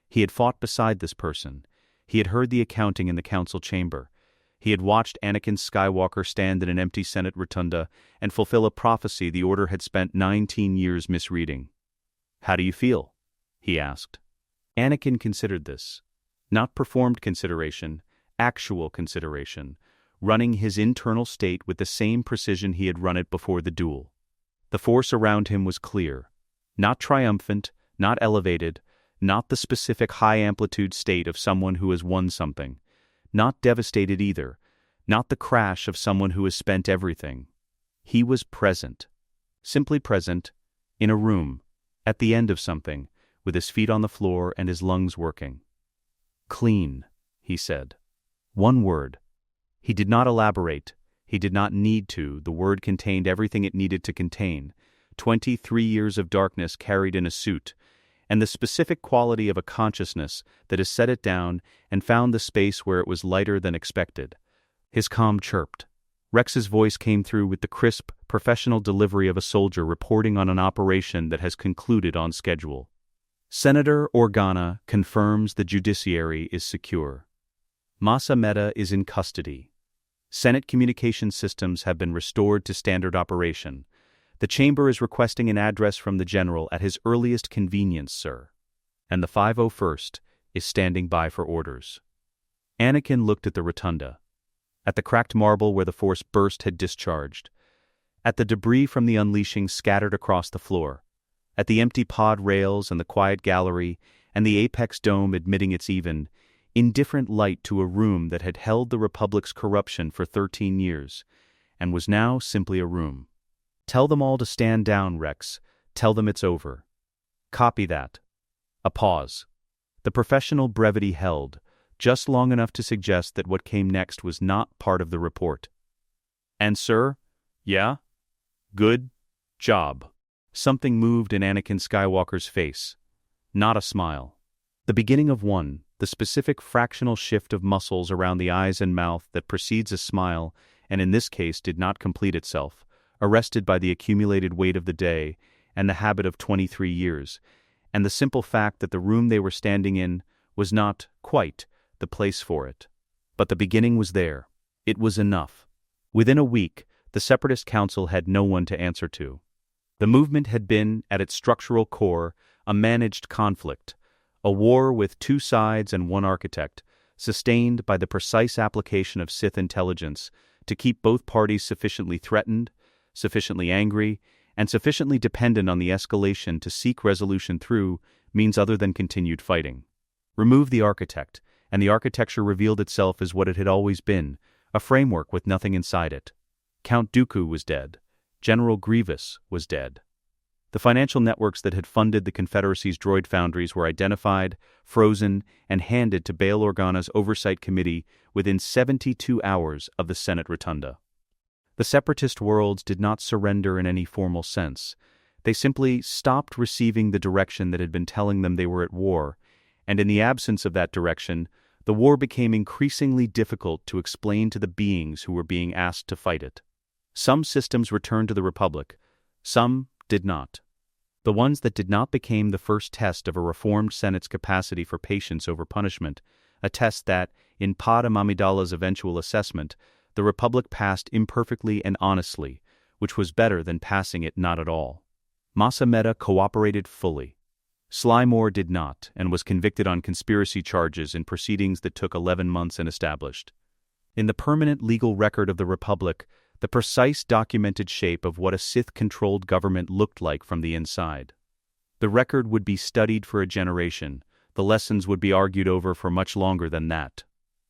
He had fought beside this person. He had heard the accounting in the council chamber. He had watched Anakin Skywalker stand in an empty Senate rotunda and fulfill a prophecy the Order had spent 19 years misreading. "How do you feel?" he asked. Anakin considered this. Not performed consideration, actual consideration, running his internal state with the same precision he had run it before the duel. The force around him was clear. Not triumphant, not elevated, not the specific high-amplitude state of someone who has won something. Not devastated either, not the crash of someone who has spent everything. He was present. Simply present, in a room, at the end of something, with his feet on the floor and his lungs working. "Clean," he said. One word. He did not elaborate. He did not need to. The word contained everything it needed to contain. 23 years of darkness carried in a suit, and the specific quality of a consciousness that has set it down and found the space where it was lighter than expected. His calm chirped. Rex's voice came through with the crisp, professional delivery of a soldier reporting on an operation that has concluded on schedule. Senator Organa confirms the judiciary is secure. Mace Windu is in custody. Senate communication systems have been restored to standard operation. The chamber is requesting an address from the general at his earliest convenience, sir. And the 501st is standing by for orders. Anakin looked at the rotunda. At the cracked marble where the force burst had discharged. At the debris from the unleashing scattered across the floor. At the empty pod rails and the quiet gallery and the apex dome admitting its even, indifferent light to a room that had held the Republic's corruption for 13 years, and was now simply a room. "Tell them all to stand down, Rex. Tell them it's over." "Copy that." A pause. The professional brevity held, just long enough to suggest that what came next was not part of the report. "And sir? Yeah? Good job." Something moved in Anakin Skywalker's face. Not a smile. The beginning of one, the specific fractional shift of muscles around the eyes and mouth that precedes a smile, and in this case did not complete itself, arrested by the accumulated weight of the day and the habit of 23 years, and the simple fact that the room they were standing in was not, quite, the place for it. But the beginning was there. It was enough. Within a week, the Separatist Council had no one to answer to. The movement had been, at its structural core, a managed conflict, a war with two sides and one architect, sustained by the precise application of Sith intelligence to keep both parties sufficiently threatened, sufficiently angry, and sufficiently dependent on the escalation to seek resolution through means other than continued fighting. Remove the architect, and the architecture revealed itself as what it had always been, a framework with nothing inside it. Count Dooku was dead. General Grievous was dead. The financial networks that had funded the Confederacy's droid foundries were identified, frozen, and handed to Bail Organa's Oversight Committee within 72 hours of the Senate rotunda. The separatist worlds did not surrender in any formal sense. They simply stopped receiving the direction that had been telling them they were at war, and in the absence of that direction, the war became increasingly difficult to explain to the beings who were being asked to fight it. Some systems returned to the Republic, some did not. The ones that did not became the first test of a reformed Senate's capacity for patience over punishment, a test that, in Padmé Amidala's eventual assessment, the Republic passed imperfectly and honestly, which was better than passing it not at all. Mace Windu cooperated fully. Sly Moore did not, and was convicted on conspiracy charges in proceedings that took 11 months and established. In the permanent legal record of the Republic, the precise documented shape of what a Sith-controlled government looked like from the inside. The record would be studied for a generation. The lessons would be argued over for much longer than that.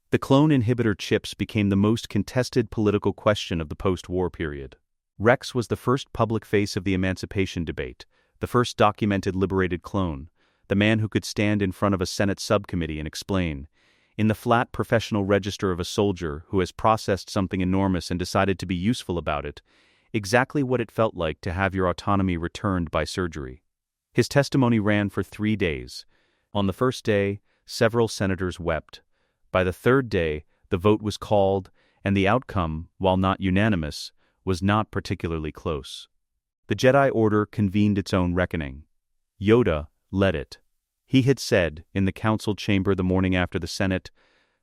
The clone inhibitor chips became the most contested political question of the post-war period. Rex was the first public face of the emancipation debate, the first documented liberated clone, the man who could stand in front of a Senate subcommittee and explain, in the flat professional register of a soldier who has processed something enormous and decided to be useful about it, exactly what it felt like to have your autonomy returned by surgery. His testimony ran for 3 days. On the first day, several senators wept. By the third day, the vote was called, and the outcome, while not unanimous, was not particularly close. The Jedi Order convened its own reckoning. Yoda led it. He had said, in the council chamber the morning after the Senate,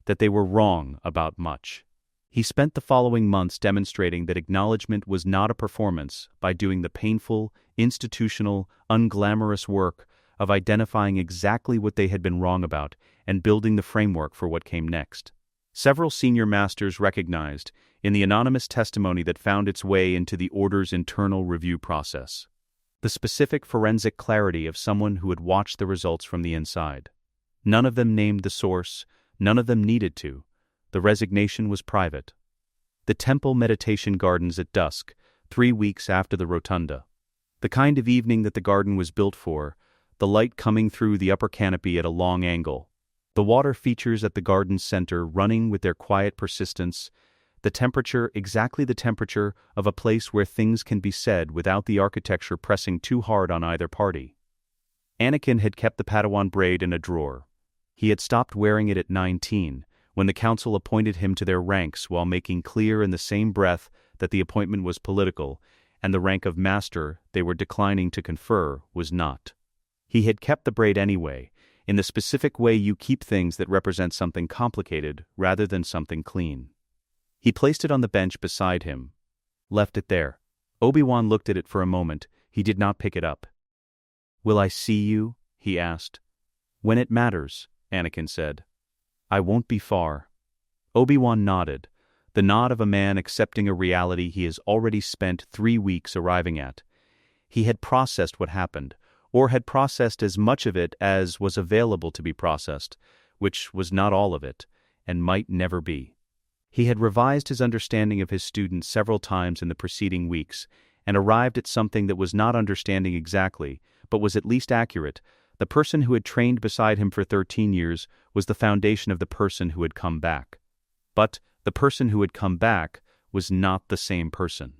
that they were wrong about much. He spent the following months demonstrating that acknowledgement was not a performance by doing the painful, institutional, unglamorous work of identifying exactly what they had been wrong about and building the framework for what came next. Several senior masters recognized, in the anonymous testimony that found its way into the Order's internal review process, the specific forensic clarity of someone who had watched the results from the inside. None of them named the source, none of them needed to. The resignation was private. The temple meditation gardens at dusk, 3 weeks after the rotunda. The kind of evening that the garden was built for, the light coming through the upper canopy at a long angle. The water features at the garden's center running with their quiet persistence, the temperature exactly the temperature of a place where things can be said without the architecture pressing too hard on either party. Anakin had kept the Padawan braid in a drawer. He had stopped wearing it at 19, when the council appointed him to their ranks while making clear in the same breath that the appointment was political, and the rank of master they were declining to confer was not. He had kept the braid anyway, in the specific way you keep things that represent something complicated rather than something clean. He placed it on the bench beside him. Left it there. Obi-Wan looked at it for a moment. He did not pick it up. "Will I see you?" he asked. "When it matters," Anakin said. "I won't be far." Obi-Wan nodded, the nod of a man accepting a reality he has already spent 3 weeks arriving at. He had processed what happened, or had processed as much of it as was available to be processed, which was not all of it, and might never be. He had revised his understanding of his student several times in the preceding weeks, and arrived at something that was not understanding exactly, but was at least accurate. The person who had trained beside him for 13 years was the foundation of the person who had come back. But the person who had come back was not the same person.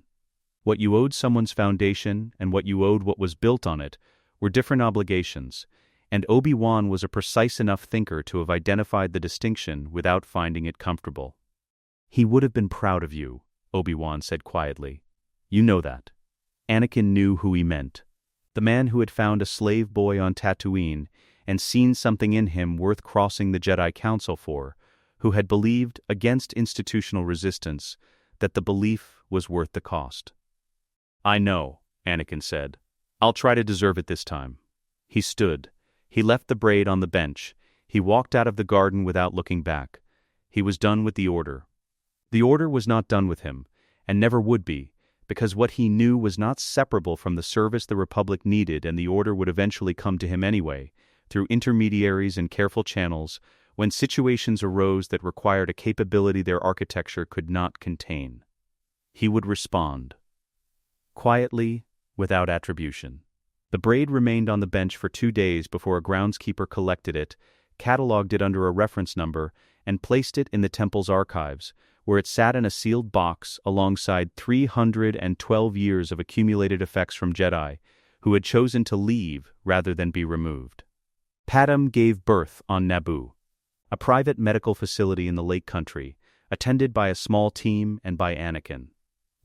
What you owed someone's foundation and what you owed what was built on it were different obligations, and Obi-Wan was a precise enough thinker to have identified the distinction without finding it comfortable. "He would have been proud of you," Obi-Wan said quietly. "You know that." Anakin knew who he meant. The man who had found a slave boy on Tatooine and seen something in him worth crossing the Jedi Council for, who had believed, against institutional resistance, that the belief was worth the cost. "I know," Anakin said. "I'll try to deserve it this time." He stood. He left the braid on the bench. He walked out of the garden without looking back. He was done with the Order. The Order was not done with him, and never would be, because what he knew was not separable from the service the Republic needed, and the Order would eventually come to him anyway, through intermediaries and careful channels, when situations arose that required a capability their architecture could not contain. He would respond. Quietly, without attribution. The braid remained on the bench for 2 days before a groundskeeper collected it, catalogued it under a reference number, and placed it in the temple's archives, where it sat in a sealed box alongside 312 years of accumulated effects from Jedi, who had chosen to leave rather than be removed. Padmé gave birth on Naboo, a private medical facility in the Lake Country, attended by a small team and by Anakin.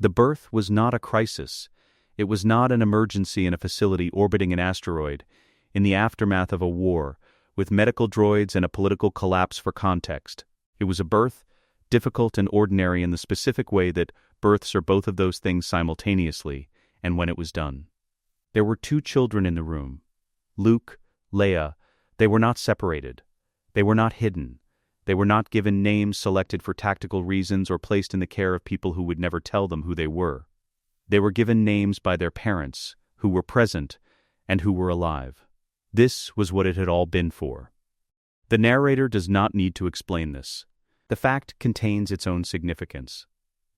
The birth was not a crisis. It was not an emergency in a facility orbiting an asteroid, in the aftermath of a war, with medical droids and a political collapse for context. It was a birth, difficult and ordinary in the specific way that births are both of those things simultaneously, and when it was done. There were 2 children in the room. Luke, Leia. They were not separated. They were not hidden. They were not given names selected for tactical reasons or placed in the care of people who would never tell them who they were. They were given names by their parents, who were present, and who were alive. This was what it had all been for. The narrator does not need to explain this. The fact contains its own significance.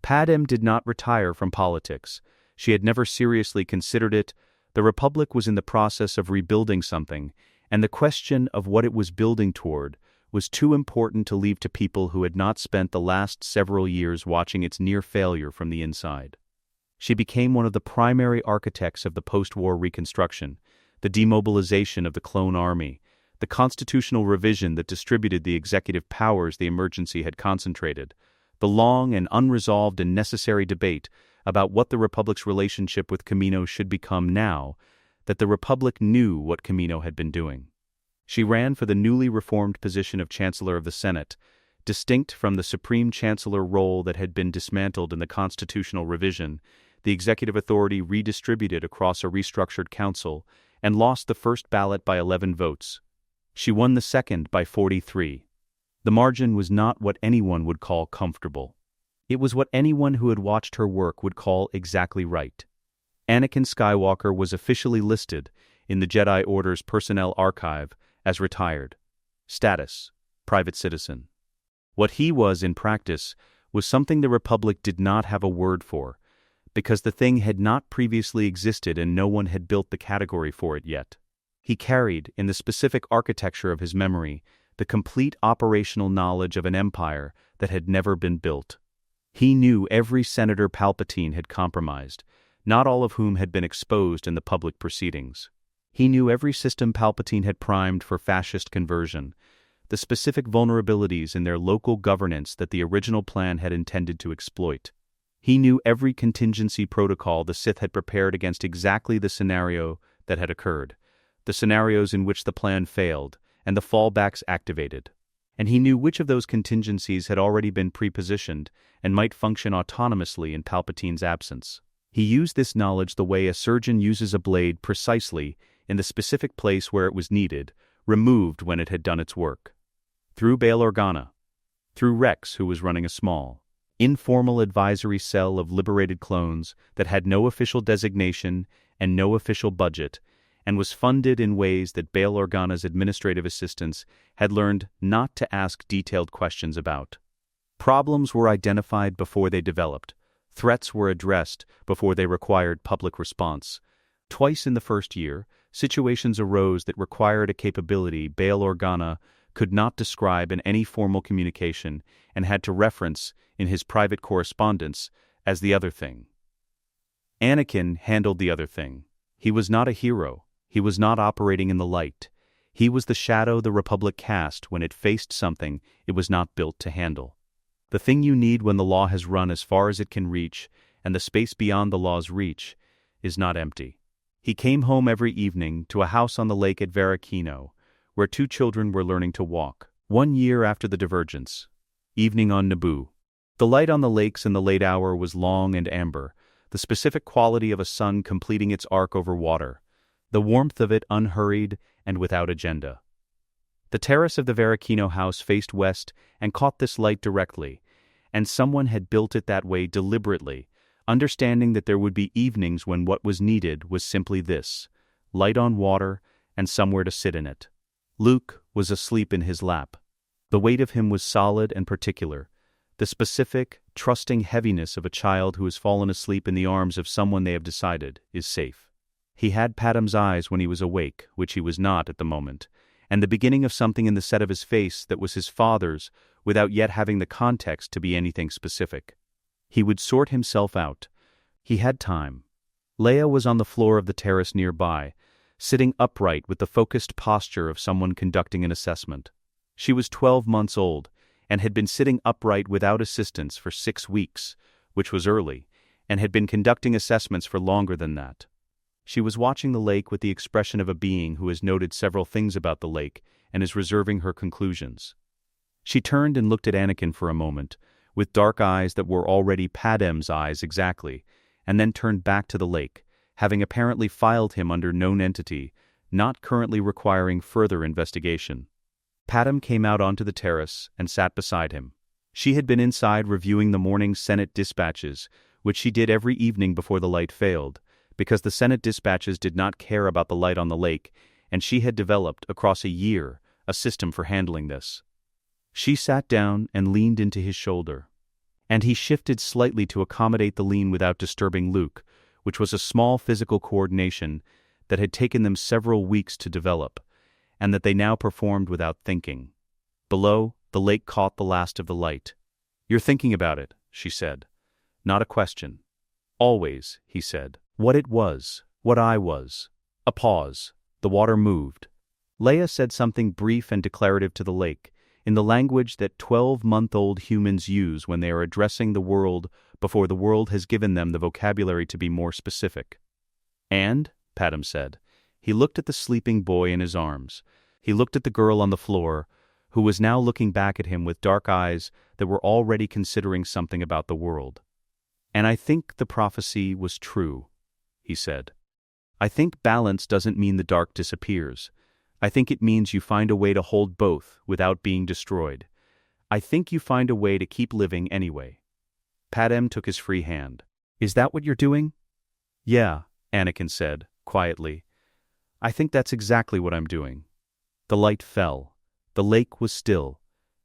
Padmé did not retire from politics. She had never seriously considered it. The Republic was in the process of rebuilding something, and the question of what it was building toward was too important to leave to people who had not spent the last several years watching its near failure from the inside. She became one of the primary architects of the post-war reconstruction, the demobilization of the clone army, the constitutional revision that distributed the executive powers the emergency had concentrated, the long and unresolved and necessary debate about what the Republic's relationship with Kamino should become now that the Republic knew what Kamino had been doing. She ran for the newly reformed position of Chancellor of the Senate, Distinct from the Supreme Chancellor role that had been dismantled in the constitutional revision, the executive authority redistributed across a restructured council and lost the first ballot by 11 votes. She won the second by 43. The margin was not what anyone would call comfortable. It was what anyone who had watched her work would call exactly right. Anakin Skywalker was officially listed in the Jedi Order's personnel archive as retired. Status: private citizen. What he was in practice was something the Republic did not have a word for, because the thing had not previously existed and no one had built the category for it yet. He carried, in the specific architecture of his memory, the complete operational knowledge of an empire that had never been built. He knew every Senator Palpatine had compromised, not all of whom had been exposed in the public proceedings. He knew every system Palpatine had primed for fascist conversion, the specific vulnerabilities in their local governance that the original plan had intended to exploit. He knew every contingency protocol the Sith had prepared against exactly the scenario that had occurred, the scenarios in which the plan failed, and the fallbacks activated. And he knew which of those contingencies had already been pre-positioned and might function autonomously in Palpatine's absence. He used this knowledge the way a surgeon uses a blade precisely in the specific place where it was needed, removed when it had done its work. Through Bail Organa. Through Rex, who was running a small, informal advisory cell of liberated clones that had no official designation and no official budget, and was funded in ways that Bail Organa's administrative assistants had learned not to ask detailed questions about. Problems were identified before they developed. Threats were addressed before they required public response. Twice in the first year, situations arose that required a capability Bail Organa could not describe in any formal communication and had to reference in his private correspondence as the other thing. Anakin handled the other thing. He was not a hero. He was not operating in the light. He was the shadow the Republic cast when it faced something it was not built to handle. The thing you need when the law has run as far as it can reach and the space beyond the law's reach is not empty. He came home every evening to a house on the lake at Varakino, where 2 children were learning to walk. 1 year after the divergence. Evening on Naboo. The light on the lakes in the late hour was long and amber, the specific quality of a sun completing its arc over water, the warmth of it unhurried and without agenda. The terrace of the Varakino house faced west and caught this light directly, and someone had built it that way deliberately, understanding that there would be evenings when what was needed was simply this: light on water and somewhere to sit in it. Luke was asleep in his lap. The weight of him was solid and particular, the specific, trusting heaviness of a child who has fallen asleep in the arms of someone they have decided is safe. He had Padm's eyes when he was awake, which he was not at the moment, and the beginning of something in the set of his face that was his father's without yet having the context to be anything specific. He would sort himself out. He had time. Leia was on the floor of the terrace nearby, sitting upright with the focused posture of someone conducting an assessment. She was 12 months old, and had been sitting upright without assistance for 6 weeks, which was early, and had been conducting assessments for longer than that. She was watching the lake with the expression of a being who has noted several things about the lake and is reserving her conclusions. She turned and looked at Anakin for a moment, with dark eyes that were already Padm's eyes exactly, and then turned back to the lake, having apparently filed him under known entity, not currently requiring further investigation. Padmé came out onto the terrace and sat beside him. She had been inside reviewing the morning's Senate dispatches, which she did every evening before the light failed, because the Senate dispatches did not care about the light on the lake, and she had developed, across a year, a system for handling this. She sat down and leaned into his shoulder, and he shifted slightly to accommodate the lean without disturbing Luke, which was a small physical coordination that had taken them several weeks to develop, and that they now performed without thinking. Below, the lake caught the last of the light. "You're thinking about it," she said. Not a question. "Always," he said. What it was, what I was. A pause. The water moved. Leia said something brief and declarative to the lake, in the language that 12-month-old humans use when they are addressing the world before the world has given them the vocabulary to be more specific. "And," Padmé said. He looked at the sleeping boy in his arms. He looked at the girl on the floor, who was now looking back at him with dark eyes that were already considering something about the world. "And I think the prophecy was true," he said. "I think balance doesn't mean the dark disappears. I think it means you find a way to hold both without being destroyed. I think you find a way to keep living anyway." Padmé took his free hand. "Is that what you're doing?" "Yeah," Anakin said, quietly. "I think that's exactly what I'm doing." The light fell. The lake was still.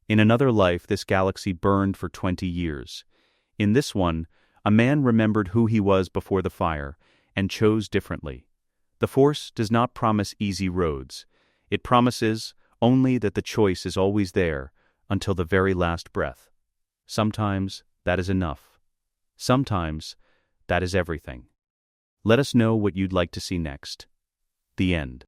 In another life, this galaxy burned for 20 years. In this one, a man remembered who he was before the fire and chose differently. The Force does not promise easy roads. It promises only that the choice is always there until the very last breath. Sometimes that is enough. Sometimes that is everything. Let us know what you'd like to see next. The end.